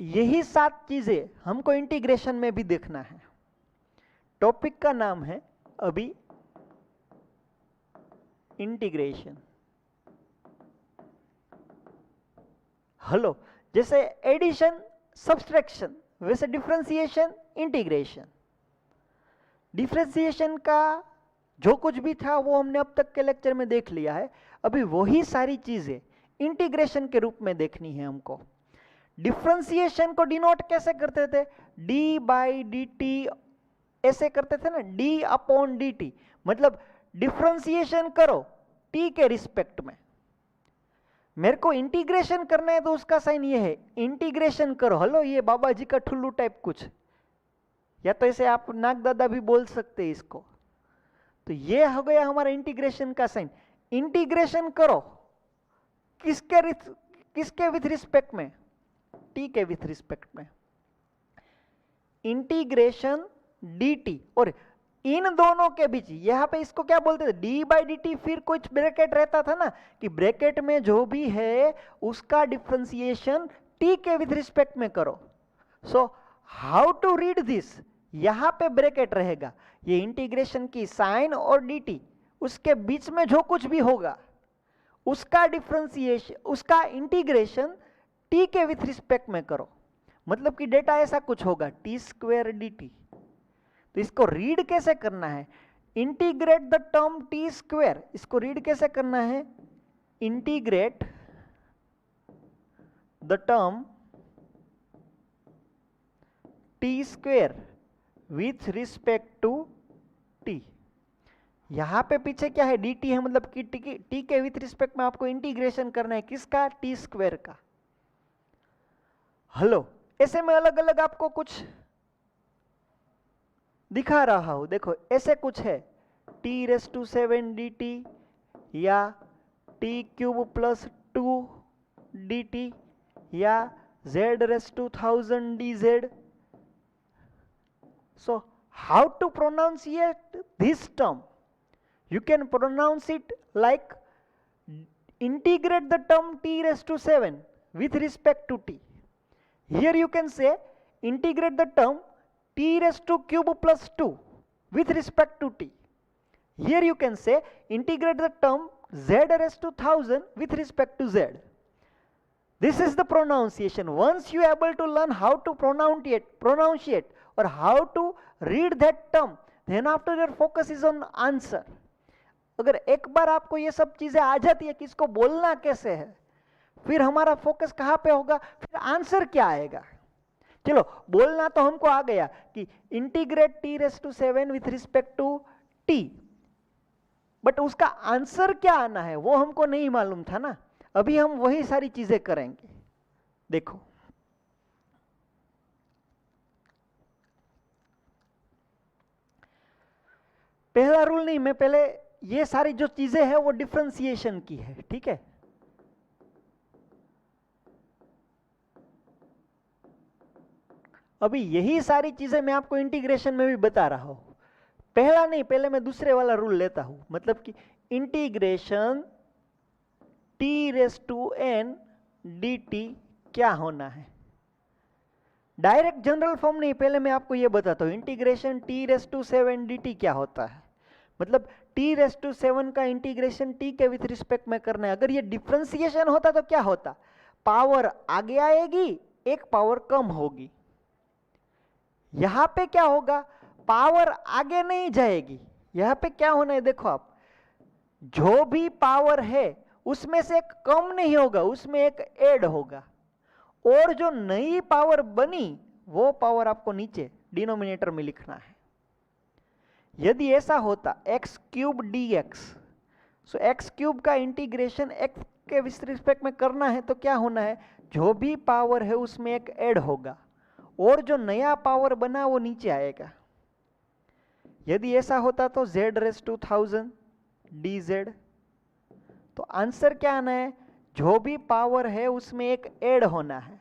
यही 7 चीजें हमको इंटीग्रेशन में भी देखना है। टॉपिक का नाम है अभी इंटीग्रेशन। हेलो, जैसे एडिशन सब्सट्रैक्शन, वैसे डिफरेंशिएशन इंटीग्रेशन। डिफरेंशिएशन का जो कुछ भी था वो हमने अब तक के लेक्चर में देख लिया है। अभी वही सारी चीजें इंटीग्रेशन के रूप में देखनी है हमको। डिफरेंशिएशन को डिनोट कैसे करते थे? डी बाई डी टी ऐसे करते थे ना, डी अपॉन डी टी। मतलब डिफरेंशिएशन करो टी के रिस्पेक्ट में। मेरे को इंटीग्रेशन करना है तो उसका साइन ये है, इंटीग्रेशन करो। हलो, ये बाबा जी का ठुल्लू टाइप कुछ, या तो इसे आप नाग दादा भी बोल सकते हैं इसको। तो ये हो गया हमारा इंटीग्रेशन का साइन। इंटीग्रेशन करो किसके विथ रिस्पेक्ट में? टी के विथ रिस्पेक्ट में। इंटीग्रेशन dt, और इन दोनों के बीच यहां पे इसको क्या बोलते थे? डी बाई डी टी, फिर कुछ ब्रैकेट रहता था ना, कि ब्रैकेट में जो भी है उसका डिफरेंशिएशन t के विथ रिस्पेक्ट में करो। So how to read this? यहां पे ब्रैकेट रहेगा, ये इंटीग्रेशन की साइन और dt, उसके बीच में जो कुछ भी होगा उसका डिफरेंशिएशन, उसका इंटीग्रेशन t के विथ रिस्पेक्ट में करो। मतलब कि डेटा ऐसा कुछ होगा टी स्क्वेयर डी टी। तो इसको रीड कैसे करना है? Integrate the term t square, इसको रीड कैसे करना है? Integrate the term t square with respect to t. यहां पे पीछे क्या है? डी टी है, मतलब कि टी के विथ रिस्पेक्ट में आपको इंटीग्रेशन करना है किसका? टी स्क्वेयर का। हेलो, ऐसे में अलग अलग आपको कुछ दिखा रहा हूं, देखो ऐसे कुछ है, t⁻⁷ dt या t³ + 2 dt या z⁻1000 dz. So how to pronunciate this term? You can pronounce it like integrate the term t⁻⁷ with respect to t. Here you can say integrate the term t⁻³ + 2 with respect to t. Here you can say integrate the term z⁻1000 with respect to z. This is the pronunciation. Once you are able to learn how to pronunciate or how to read that term, then after your focus is on answer. अगर एक बार आपको ये सब चीजें आ जाती है कि इसको बोलना कैसे है, फिर हमारा फोकस कहाँ पे होगा? फिर आंसर क्या आएगा? चलो, बोलना तो हमको आ गया कि integrate t⁻⁷ with respect to t, but उसका आंसर क्या आना है वो हमको नहीं मालूम था ना। अभी हम वही सारी चीजें करेंगे। देखो, पहला रूल नहीं, मैं पहले ये सारी जो चीजें हैं वो डिफरेंशिएशन की है, ठीक है। अभी यही सारी चीजें मैं आपको इंटीग्रेशन में भी बता रहा हूं। पहला नहीं, पहले मैं दूसरे वाला रूल लेता हूं, मतलब कि इंटीग्रेशन t⁻n dt क्या होना है। डायरेक्ट जनरल फॉर्म नहीं, पहले मैं आपको ये बताता हूं इंटीग्रेशन t⁻⁷ dt क्या होता है। मतलब t⁻⁷ का इंटीग्रेशन t के विथ रिस्पेक्ट में करना है। अगर ये डिफरेंशिएशन होता तो क्या होता? पावर आगे आएगी, एक पावर कम होगी। यहां पे क्या होगा? पावर आगे नहीं जाएगी। यहां पे क्या होना है? देखो आप, जो भी पावर है उसमें से एक कम नहीं होगा, उसमें एक ऐड होगा, और जो नई पावर बनी वो पावर आपको नीचे डिनोमिनेटर में लिखना है। यदि ऐसा होता x³ dx, सो x³ का इंटीग्रेशन x के रिस्पेक्ट में करना है तो क्या होना है? जो भी पावर है उसमें एक ऐड होगा, और जो नया पावर बना वो नीचे आएगा। यदि ऐसा होता तो z⁻1000 dz। तो आंसर क्या आना है? जो भी पावर है उसमें एक ऐड होना है,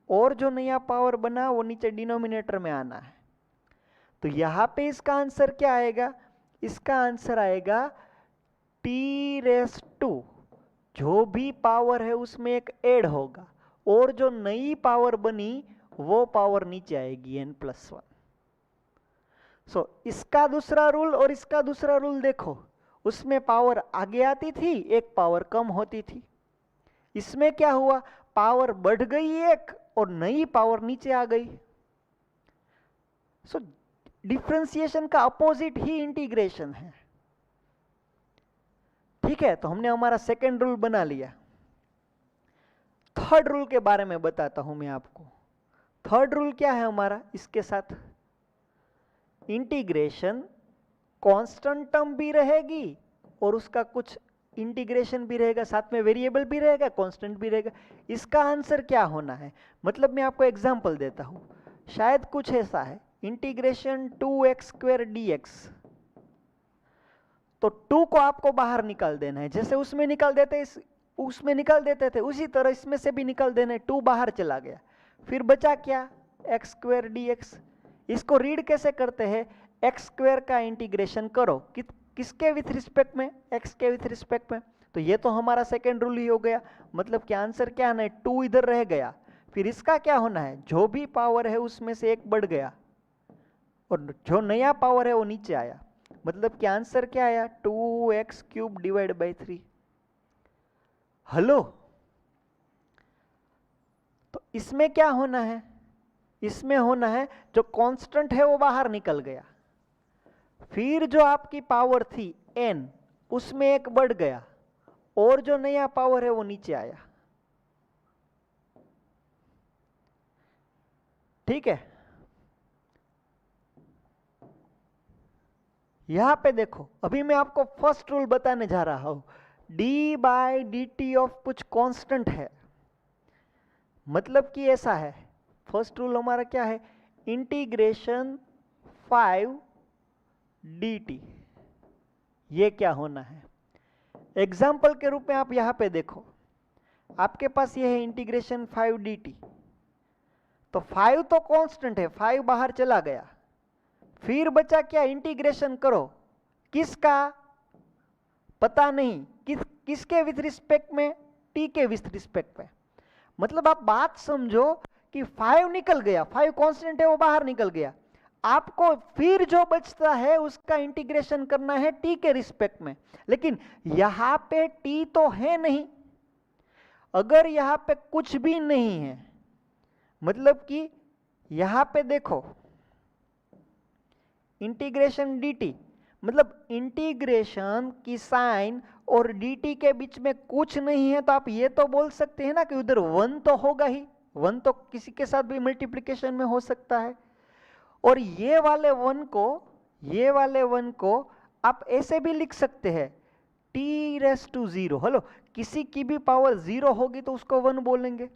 और जो नया पावर बना वो नीचे डिनोमिनेटर में आना है। तो यहां पे इसका आंसर क्या आएगा? इसका आंसर आएगा t⁻², जो भी पावर है उसमें एक ऐड होगा, और जो नई पावर बनी वो पावर नीचे आएगी n+1। सो इसका दूसरा रूल और इसका दूसरा रूल देखो, उसमें पावर आगे आती थी, एक पावर कम होती थी। इसमें क्या हुआ? पावर बढ़ गई एक, और नई पावर नीचे आ गई। सो डिफरेंशिएशन का अपोजिट ही इंटीग्रेशन है। ठीक है, तो हमने हमारा सेकेंड रूल बना लिया। थर्ड रूल के बारे में बताता हूं मैं आपको। थर्ड रूल क्या है हमारा इसके साथ? इंटीग्रेशन कांस्टेंट टर्म भी रहेगी और उसका कुछ इंटीग्रेशन भी रहेगा, साथ में वेरिएबल भी रहेगा, कांस्टेंट भी रहेगा। इसका आंसर क्या होना है? मतलब मैं आपको एग्जांपल देता हूं, शायद कुछ ऐसा है, इंटीग्रेशन 2x² dx। तो 2 को आपको बाहर निकाल देना है, जैसे उसमें निकाल देते थे उसी तरह इसमें से भी निकाल देना है। 2 बाहर चला गया, फिर बचा क्या? x² dx। इसको रीड कैसे करते हैं? x² का इंटीग्रेशन करो, किसके विथ रिस्पेक्ट में? x के विथ रिस्पेक्ट में। तो ये तो हमारा सेकेंड रूल ही हो गया। मतलब कि आंसर क्या है? 2 इधर रह गया, फिर इसका क्या होना है? जो भी पावर है उसमें से एक बढ़ गया और जो नया पावर है वो नीचे आया। मतलब कि आंसर क्या आया? 2x³ divide by 3। हेलो, तो इसमें क्या होना है? इसमें होना है जो कांस्टेंट है वो बाहर निकल गया, फिर जो आपकी पावर थी n उसमें एक बढ़ गया और जो नया पावर है वो नीचे आया। ठीक है, यहां पे देखो, अभी मैं आपको फर्स्ट रूल बताने जा रहा हूं। d/dt ऑफ कुछ कांस्टेंट है, मतलब कि ऐसा है। फर्स्ट रूल हमारा क्या है? Integration 5 dt। ये क्या होना है? एग्जाम्पल के रूप में आप यहां पे देखो, आपके पास ये है इंटीग्रेशन 5 dt। तो 5 तो कांस्टेंट है, 5 बाहर चला गया, फिर बचा क्या? इंटीग्रेशन करो, किसका पता नहीं, किसके विथ रिस्पेक्ट में? t के विथ रिस्पेक्ट में। मतलब आप बात समझो कि 5 निकल गया, 5 कांस्टेंट है वो बाहर निकल गया, आपको फिर जो बचता है उसका इंटीग्रेशन करना है t के रिस्पेक्ट में। लेकिन यहां पे t तो है नहीं। अगर यहां पे कुछ भी नहीं है, मतलब कि यहां पे देखो इंटीग्रेशन dt, मतलब इंटीग्रेशन की साइन और dt के बीच में कुछ नहीं है, तो आप ये तो बोल सकते हैं ना कि उधर 1 तो होगा ही। 1 तो किसी के साथ भी मल्टीप्लिकेशन में हो सकता है। और ये वाले 1 को आप ऐसे भी लिख सकते हैं, t⁻⁴। हेलो, किसी की भी पावर 0 होगी तो उसको 1 बोलेंगे।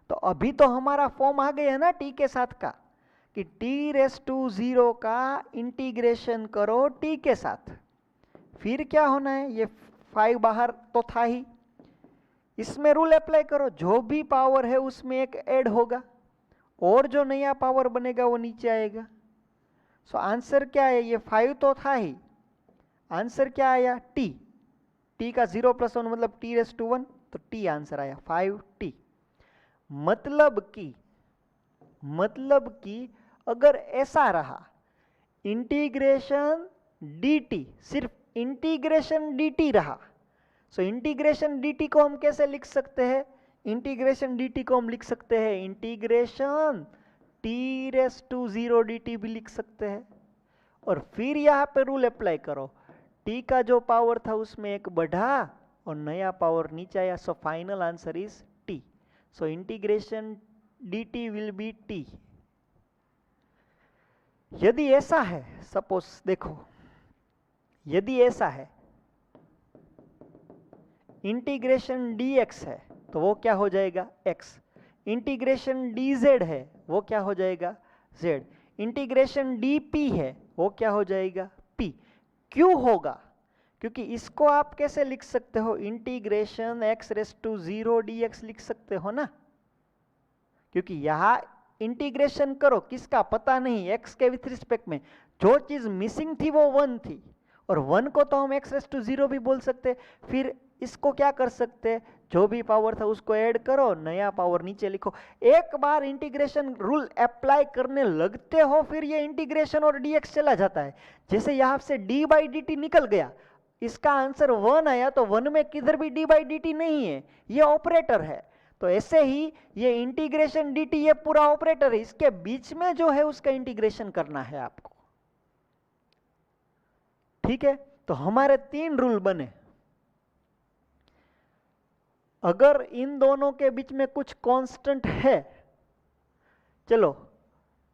तो अभी तो हमारा फॉर्म आ गया ना t के साथ का, कि t⁻⁴ का इंटीग्रेशन करो t के साथ, फिर क्या होना है? ये 5 बाहर तो था ही, इसमें रूल अप्लाई करो, जो भी पावर है उसमें एक ऐड होगा और जो नया पावर बनेगा वो नीचे आएगा। सो आंसर क्या है? ये 5 तो था ही, आंसर क्या आया? t का 0 + 1 मतलब t⁻⁴, तो t आंसर आया 5t। मतलब कि अगर ऐसा रहा इंटीग्रेशन dt, सिर्फ इंटीग्रेशन dt रहा, सो इंटीग्रेशन dt को हम कैसे लिख सकते हैं? इंटीग्रेशन dt को हम लिख सकते हैं इंटीग्रेशन t⁻⁴ dt भी लिख सकते हैं। और फिर यहाँ पे रूल अप्लाई करो, t का जो पावर था उसमें एक बढ़ा और नया पावर नीचे आया, सो final answer is t। So integration dt will be t। यदि ऐसा है, सपोज देखो, यदि ऐसा है इंटीग्रेशन dx है तो वो क्या हो जाएगा? x। इंटीग्रेशन dz है वो क्या हो जाएगा? z। इंटीग्रेशन dp है वो क्या हो जाएगा? p। क्यों होगा? क्योंकि इसको आप कैसे लिख सकते हो? इंटीग्रेशन x⁻⁴ dx लिख सकते हो ना, क्योंकि यहां इंटीग्रेशन करो, किसका पता नहीं, x के विथ रिस्पेक्ट में। जो चीज मिसिंग थी वो 1 थी, और 1 को तो हम x⁻⁴ भी बोल सकते। फिर इसको क्या कर सकते? जो भी पावर था उसको ऐड करो, नया पावर नीचे लिखो। एक बार इंटीग्रेशन रूल अप्लाई करने लगते हो फिर ये इंटीग्रेशन और dx चला जाता है। जैसे यहां से d/dt निकल गया, इसका आंसर 1 आया, तो 1 में किधर भी d/dt नहीं है, ये ऑपरेटर है। तो ऐसे ही ये इंटीग्रेशन dt ये पूरा ऑपरेटर है, इसके बीच में जो है उसका इंटीग्रेशन करना है आपको। ठीक है, तो हमारे 3 रूल बने। अगर इन दोनों के बीच में कुछ कांस्टेंट है, चलो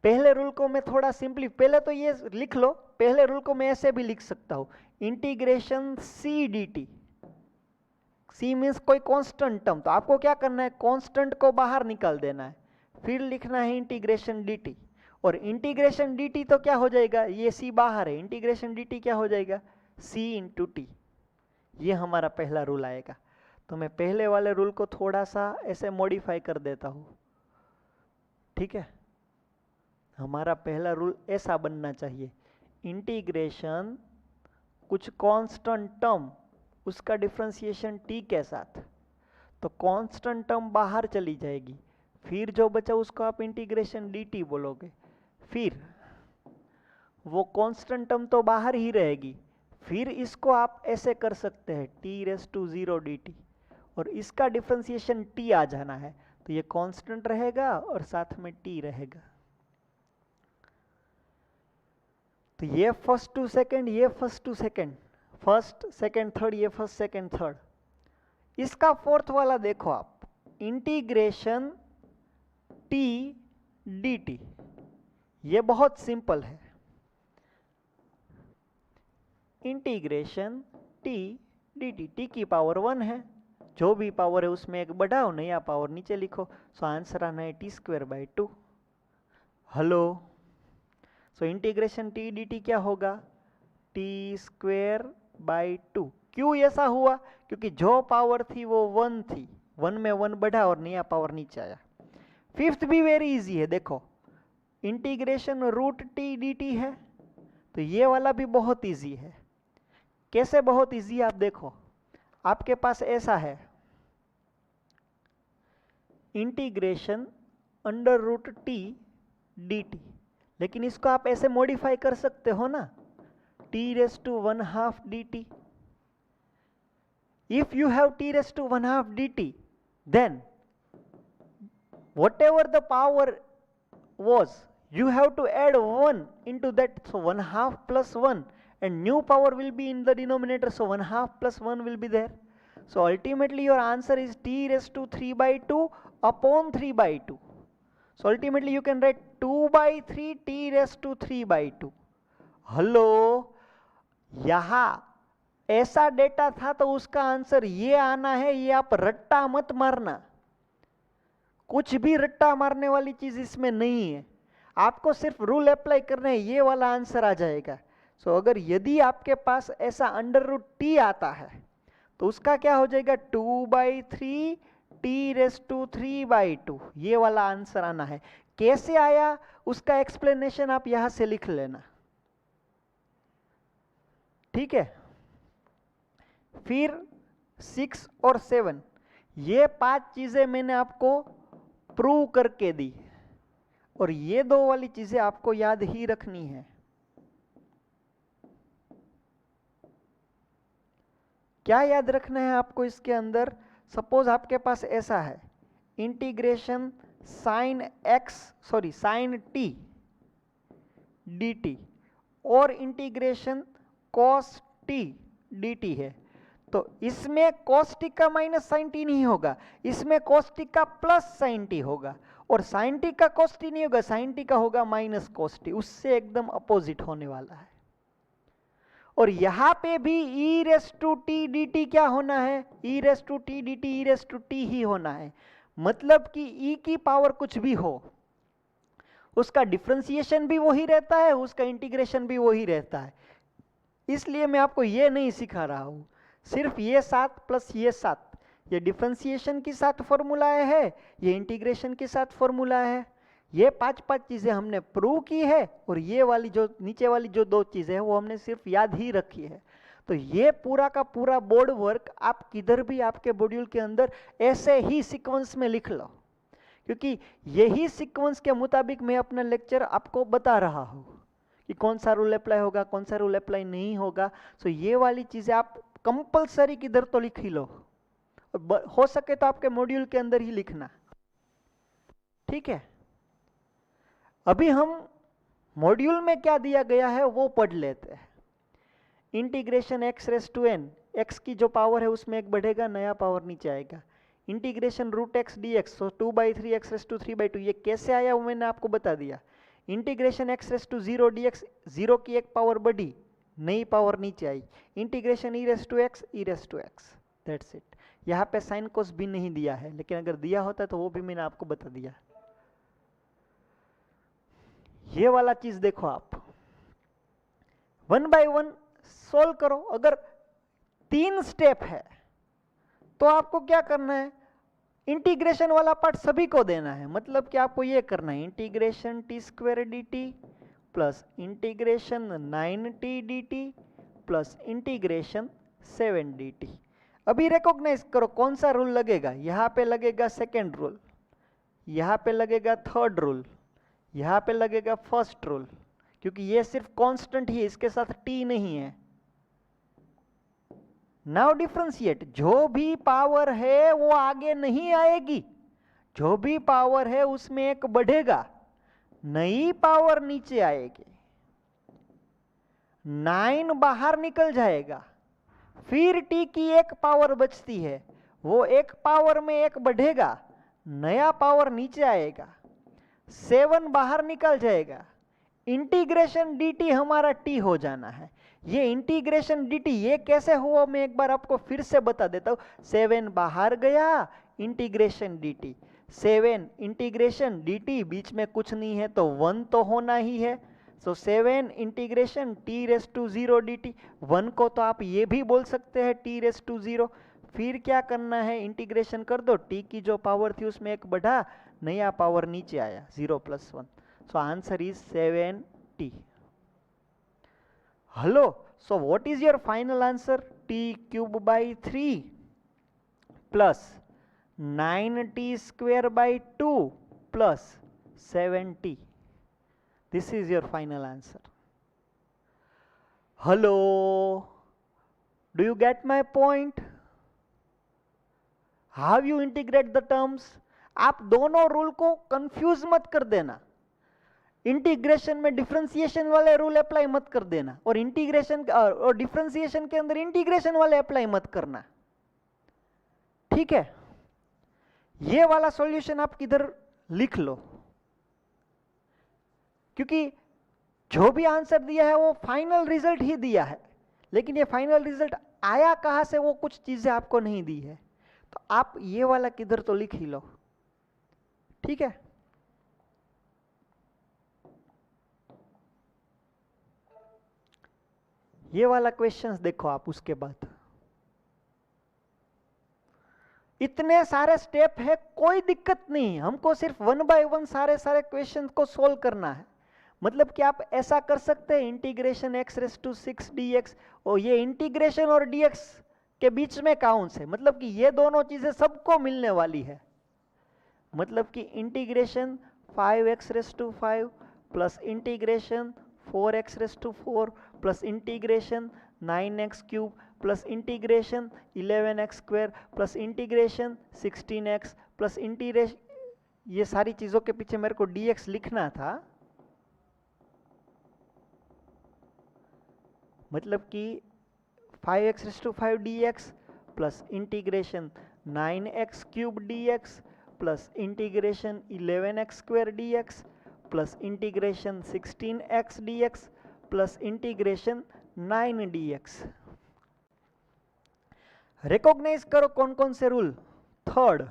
पहले रूल को मैं थोड़ा सिंपली, पहले तो ये लिख लो, पहले रूल को मैं ऐसे भी लिख सकता हूं, integration c d t. C means कोई कांस्टेंट टर्म, तो आपको क्या करना है, कांस्टेंट को बाहर निकाल देना है, फिर लिखना है इंटीग्रेशन डी टी। और इंटीग्रेशन डी टी तो क्या हो जाएगा, ये सी बाहर है, इंटीग्रेशन डी टी क्या हो जाएगा, सी इंटू टी। ये हमारा पहला रूल आएगा। तो मैं पहले वाले रूल को थोड़ा सा ऐसे मॉडिफाई कर देता हूं। ठीक है, हमारा पहला रूल ऐसा बनना चाहिए, इंटीग्रेशन कुछ कांस्टेंट टर्म, उसका डिफरेंशिएशन टी के साथ, तो कांस्टेंट टर्म बाहर चली जाएगी, फिर जो बचा उसको आप इंटीग्रेशन डी टी बोलोगे, फिर वो कांस्टेंट टर्म तो बाहर ही रहेगी, फिर इसको आप ऐसे कर सकते हैं t�0 dt, और इसका डिफरेंशिएशन t आ जाना है, तो ये कांस्टेंट रहेगा और साथ में t रहेगा। तो ये फर्स्ट टू सेकंड, ये first to second, first second third, ये फर्स्ट सेकंड थर्ड। इसका फोर्थ वाला देखो आप, इंटीग्रेशन t dt, ये बहुत सिंपल है, इंटीग्रेशन t dt, t की पावर 1 है, जो भी पावर है उसमें एक बढ़ाओ, नया पावर नीचे लिखो, सो आंसर आना है t²/2। Hello, so integration t dt क्या होगा, t²/2। क्यों ऐसा हुआ, क्योंकि जो पावर थी वो 1 थी, 1 में 1 बढ़ा और नया पावर नीचे आया। फिफ्थ भी वेरी इजी है, देखो इंटीग्रेशन √t dt है, तो ये वाला भी बहुत इजी है। कैसे बहुत इजी, आप देखो, आपके पास ऐसा है इंटीग्रेशन √t dt, लेकिन इसको आप ऐसे मॉडिफाई कर सकते हो ना, t⁻½ dt। if you have t⁻½ dt, then whatever the power was, you have to add 1 into that, so 1/2 plus 1, and new power will be in the denominator, so 1/2 plus 1 will be there. So ultimately your answer is t⁻³ upon 3/2. So ultimately you can write 2/3 t⁻³ hello, यहां ऐसा data था तो उसका answer ये आना है, ये आप रट्टा मत मारना, कुछ भी रट्टा मारने वाली चीज इसमें नहीं है, आपको सिर्फ रूल अप्लाई करना है, ये वाला आंसर आ जाएगा। सो अगर यदि आपके पास ऐसा √t आता है तो उसका क्या हो जाएगा, 2/3 t⁻³/2, ये वाला आंसर आना है। कैसे आया उसका एक्सप्लेनेशन आप यहां से लिख लेना, ठीक है। फिर 6 और 7, ये 5 चीजें मैंने आपको प्रूव करके दी, और ये 2 वाली चीजें आपको याद ही रखनी है। क्या याद रखना है आपको इसके अंदर, सपोज आपके पास ऐसा है इंटीग्रेशन sin t dt और इंटीग्रेशन cos t dt है, तो इसमें cos t का माइनस sin t नहीं होगा, इसमें cos t का प्लस sin t होगा, और sin t का cos t नहीं होगा, sin t का होगा माइनस cos t, उससे एकदम अपोजिट होने वाला है। और यहां पे भी e⁻t dt क्या होना है, e⁻t dt e⁻t ही होना है, मतलब कि e की पावर कुछ भी हो उसका डिफरेंशिएशन भी वही रहता है, उसका इंटीग्रेशन भी वही रहता है। इसलिए मैं आपको ये नहीं सिखा रहा हूं, सिर्फ ये 7 प्लस ये 7, ये डिफरेंशिएशन के साथ फॉर्मूला है, ये इंटीग्रेशन के साथ फॉर्मूला है, ये 5 चीजें हमने प्रूव की है, और ये वाली जो नीचे वाली जो 2 चीजें हैं वो हमने सिर्फ याद ही रखी है। तो ये पूरा का पूरा बोर्ड वर्क आप किधर भी आपके मॉड्यूल के अंदर ऐसे ही सीक्वेंस में लिख लो, क्योंकि यही सीक्वेंस के मुताबिक मैं अपना लेक्चर आपको बता रहा हूं कि कौन सा रूल अप्लाई होगा, कौन सा रूल अप्लाई नहीं होगा। सो ये वाली चीजें आप कंपलसरी किधर तो लिख ही लो, हो सके तो आपके मॉड्यूल के अंदर ही लिखना, ठीक है। अभी हम मॉड्यूल में क्या दिया गया है वो पढ़ लेते हैं। Integration x raise to n, x की जो पावर है उसमें एक बढ़ेगा, नया पावर नीचे आएगा। Integration root x d x, तो 2/3 एक्स रेस टू 3/2, ये कैसे आया वो मैंने आपको बता दिया। Integration x raise to 0 d x, 0 की एक पावर बढ़ी, नई पावर नीचे आई। Integration e raise to x, e raise to x, that's it. यहाँ पे साइन कोस भी नहीं दिया है, लेकिन अगर दिया होता तो वो भी मैंने आपको बता दिया। ये वाला चीज देखो आप, 1 by 1 सोल्व करो। अगर 3 स्टेप है तो आपको क्या करना है, इंटीग्रेशन वाला पार्ट सभी को देना है। मतलब कि आपको ये करना है, integration T square D T plus integration 9t D T plus integration 7 D T. अभी रिकॉग्नाइज करो कौन सा रूल लगेगा। यहाँ पे लगेगा सेकेंड रूल, यहाँ पे लगेगा थर्ड रूल, यहाँ पे लगेगा फर्स्ट रूल, क्योंकि ये सिर्फ कांस्टेंट ही है, इसके साथ टी नहीं है। नाउ डिफरेंशिएट, जो भी पावर है वो आगे नहीं आएगी, जो भी पावर है उसमें एक बढ़ेगा, नई पावर नीचे आएगी। 9 बाहर निकल जाएगा, फिर टी की एक पावर बचती है, वो एक पावर में एक बढ़ेगा, नया पावर नीचे आएगा। 7 बाहर निकल जाएगा, इंटीग्रेशन dt हमारा t हो जाना है। ये इंटीग्रेशन dt ये कैसे हुआ मैं एक बार आपको फिर से बता देता हूं। 7 बाहर गया, इंटीग्रेशन dt, 7 इंटीग्रेशन dt, बीच में कुछ नहीं है तो 1 तो होना ही है। सो 7 integration t raise to 0 dt, 1 को तो आप ये भी बोल सकते हैं t रेस टू 0। फिर क्या करना है, इंटीग्रेशन कर दो, t की जो पावर थी उसमें एक बढ़ा, नया पावर नीचे आया, 0 + 1। So answer is 7t. Hello. So what is your final answer? t cube by 3 plus 9t square by 2 plus 7t. This is your final answer. Hello. Do you get my point? How you integrate the terms? आप दोनों rule को confuse मत कर देना। Integration में differentiation वाले rule apply मत कर देना, और इंटीग्रेशन और डिफरेंशिएशन के अंदर इंटीग्रेशन वाले अप्लाई मत करना, ठीक है। ये वाला सॉल्यूशन आप किधर लिख लो, क्योंकि जो भी आंसर दिया है वो फाइनल रिजल्ट ही दिया है, लेकिन ये फाइनल रिजल्ट आया कहां से वो कुछ चीजें आपको नहीं दी है। तो आप ये वाला किधर तो लिख ही लो, ठीक है। ये वाला क्वेश्चंस देखो आप, उसके बाद इतने सारे स्टेप है, कोई दिक्कत नहीं, हमको सिर्फ 1 by 1 सारे क्वेश्चंस को सोल्व करना है। मतलब कि आप ऐसा कर सकते हैं, integration x raise to 6 dx, और ये इंटीग्रेशन और dx के बीच में काउंट्स है, मतलब कि ये दोनों चीजें सबको मिलने वाली है। मतलब कि integration 5x raise to 5 plus integration 4x raise to 4 plus integration 9x cube plus integration 11x square plus integration 16x plus integration, ये सारी चीजों के पीछे मेरे को dx लिखना था। मतलब कि 5x raise to 5 dx plus integration 9x cube dx plus integration 11x square dx plus integration 16x dx plus integration 9 dx। Recognise करो कौन कौन से rule, third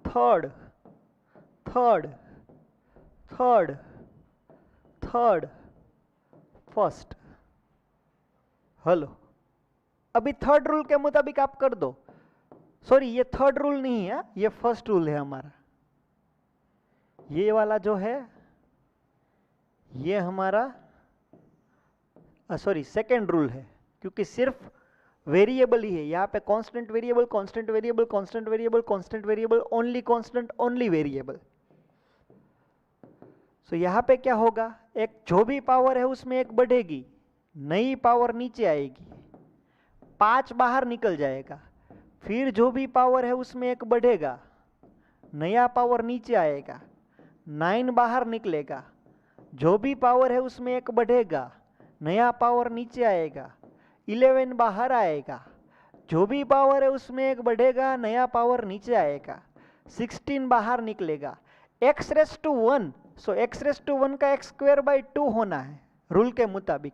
third third third third first. Hello, अभी third rule के मुताबिक आप कर दो। सॉरी, ये थर्ड रूल नहीं है, ये फर्स्ट रूल है हमारा। ये वाला जो है ये हमारा सॉरी सेकेंड रूल है, क्योंकि सिर्फ वेरिएबल ही है यहाँ पे, constant variable constant variable constant variable constant variable, only constant only variable. So यहाँ पे क्या होगा, एक जो भी पावर है उसमें एक बढ़ेगी, नई पावर नीचे आएगी, 5 बाहर निकल जाएगा, फिर जो भी पावर है उसमें एक बढ़ेगा, नया पावर नीचे आएगा, 9 बाहर निकलेगा, जो भी पावर है उसमें एक बढ़ेगा, नया पावर नीचे आएगा, 11 बाहर आएगा, जो भी पावर है उसमें एक बढ़ेगा, नया पावर नीचे आएगा, 16 बाहर निकलेगा, x raise to 1, so x raise to 1 का x स्क्वायर बाई 2 होना है रूल के मुताबिक,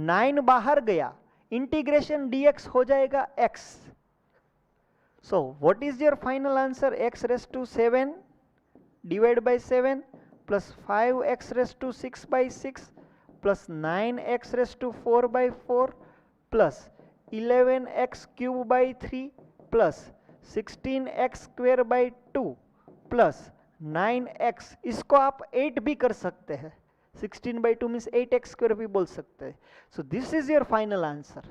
9 बाहर गया, इंटीग्रेशन dx हो जाएगा x. So what is your final answer? x raise to 7 divide by 7 plus 5x raise to 6 by 6 plus 9x raise to 4 by 4 plus 11x cube by 3 plus 16x square by 2 plus 9x, इसको आप 8 भी कर सकते हैं, 16 by 2 means 8x square भी बोल सकते हैं. सो this is your final answer.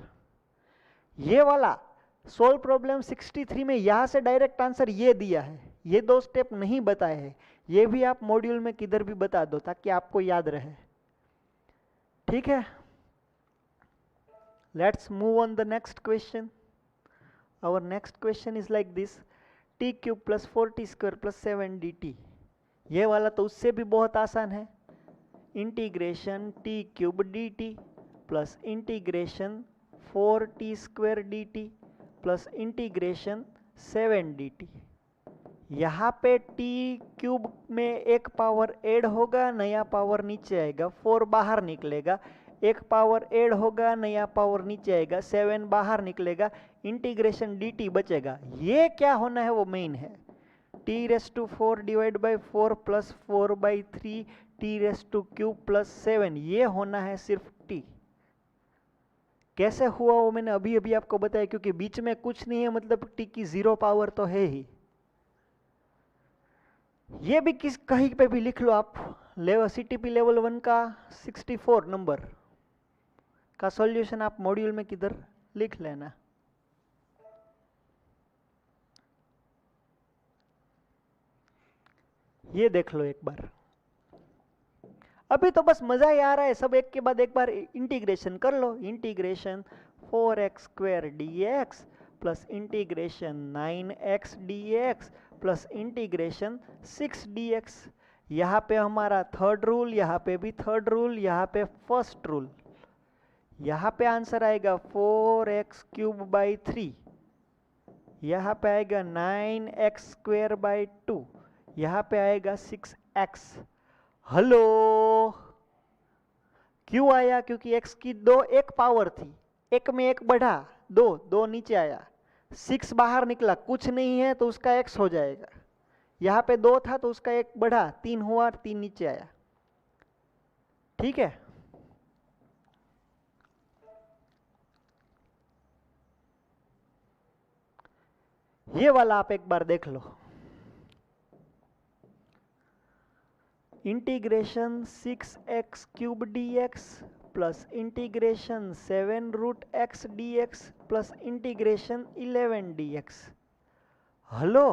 ये वाला सोल्व प्रॉब्लम 63 में यहाँ से डायरेक्ट आंसर ये दिया है, ये दो स्टेप नहीं बताए हैं, ये भी आप मॉड्यूल में किधर भी बता दो ताकि आपको याद रहे. ठीक है, let's move on the next question. Our next question is like this, t cube plus 4t square plus 7 dt. ये वाला तो उससे भी बहुत आसान है, integration T cube dt plus integration 4t square dt plus integration 7 dt. यहाँ पे t क्यूब में एक पावर ऐड होगा, नया पावर नीचे आएगा, 4 बाहर निकलेगा, एक पावर ऐड होगा, नया पावर नीचे आएगा, 7 बाहर निकलेगा, इंटीग्रेशन dt बचेगा. ये क्या होना है वो मेन है, t raise to 4 divide by 4 plus 4 by 3 t raise to cube plus 7, ये होना है सिर्फ t. कैसे हुआ वो मैंने अभी अभी आपको बताया, क्योंकि बीच में कुछ नहीं है मतलब t की 0 पावर तो है ही. ये भी किस कहीं पे भी लिख लो आप, CTP लेवल 1 का 64 नंबर का सॉल्यूशन आप मॉड्यूल में किधर लिख लेना. ये देख लो एक बार, अभी तो बस मजा ही आ रहा है, सब एक के बाद एक बार इंटीग्रेशन कर लो. Integration 4x square dx plus integration 9x dx plus integration 6 dx. यहाँ पे हमारा थर्ड रूल, यहाँ पे भी थर्ड रूल, यहाँ पे फर्स्ट रूल. यहाँ पे आंसर आएगा 4x क्यूब बाई 3, यहाँ पे आएगा 9x स्क्वायर बाई 2, यहाँ पे आएगा 6x. हेलो, क्यों आया? क्योंकि x की एक पावर थी, एक में एक बढ़ा, दो नीचे आया, 6 बाहर निकला, कुछ नहीं है तो उसका x हो जाएगा. यहाँ पे 2 था तो उसका 1 बढ़ा, 3 हुआ, 3 नीचे आया. ठीक है, ये वाला आप एक बार देख लो. Integration 6x cube dx plus integration 7 root x dx plus integration 11 dx. Hello,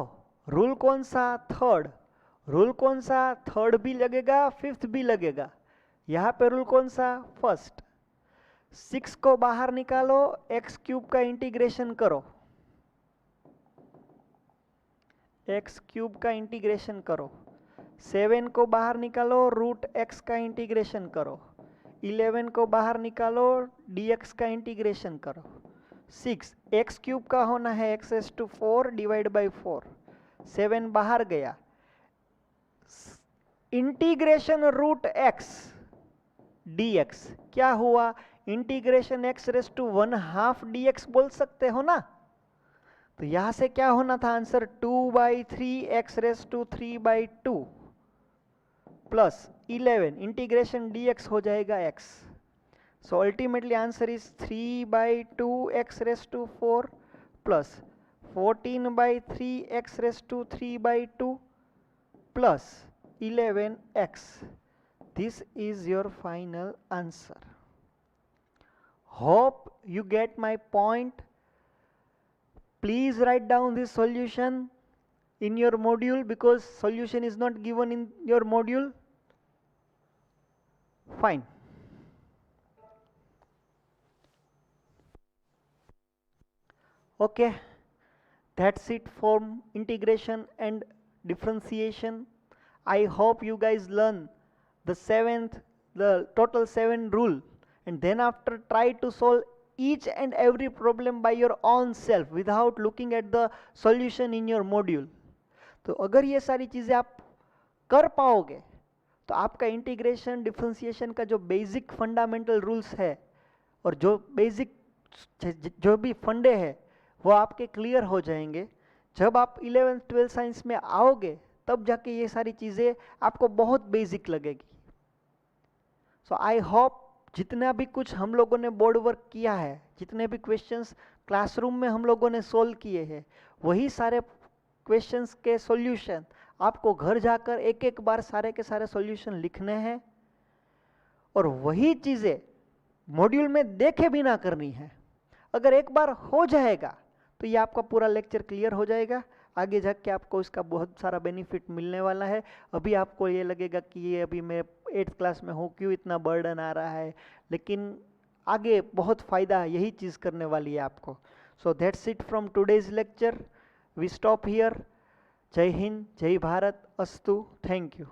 rule कौन सा? थर्ड. रूल कौन सा? थर्ड भी लगेगा, फिफ्थ भी लगेगा. यहाँ पे रूल कौन सा? फर्स्ट. 6 को बाहर निकालो, x क्यूब का इंटीग्रेशन करो, x क्यूब का इंटीग्रेशन करो. 7 को बाहर निकालो, रूट x का इंटीग्रेशन करो. 11 को बाहर निकालो, dx का इंटीग्रेशन करो. 6 x क्यूब का होना है x raise to 4 divide by 4, 7 बाहर गया, इंटीग्रेशन रूट x dx. क्या हुआ? Integration x raise to 1/2 dx बोल सकते हो ना. तो यहां से क्या होना था answer? 2/3 x raise to 3/2 plus 11 integration dx हो जाएगा x. So ultimately answer is 3/2 x raise to 4 plus 14/3 x raise to 3/2 plus 11x. This is your final answer. Hope you get my point. Please write down this solution in your module because solution is not given in your module. Fine. Okay, that's it for integration and differentiation. I hope you guys learn the total 7 rule and then after try to solve each and every problem by your own self without looking at the solution in your module. तो अगर ये सारी चीज़ें आप कर पाओगे तो आपका इंटीग्रेशन डिफरेंशिएशन का जो बेसिक फंडामेंटल रूल्स है और जो बेसिक जो भी फंडे हैं वो आपके क्लियर हो जाएंगे. जब आप 11th-12th साइंस में आओगे तब जाके ये सारी चीज़ें आपको बहुत बेसिक लगेगी. सो आई होप जितना भी कुछ हम लोगों ने बोर्ड वर्क किया है, जितने भी क्वेश्चंस क्लासरूम में हम लोगों ने सोल्व किए हैं, वही सारे क्वेश्चंस के सॉल्यूशन आपको घर जाकर एक एक बार सारे के सारे सॉल्यूशन लिखने हैं और वही चीज़ें मॉड्यूल में देखे बिना करनी है. अगर एक बार हो जाएगा तो ये आपका पूरा लेक्चर क्लियर हो जाएगा. आगे जाके आपको इसका बहुत सारा बेनिफिट मिलने वाला है. अभी आपको ये लगेगा कि ये अभी मैं 8th क्लास में हूँ, क्यों इतना बर्डन आ रहा है, लेकिन आगे बहुत फ़ायदा यही चीज़ करने वाली है आपको. So that's it from today's lecture. We stop here. जय हिंद, जय भारत, अस्तु. Thank you.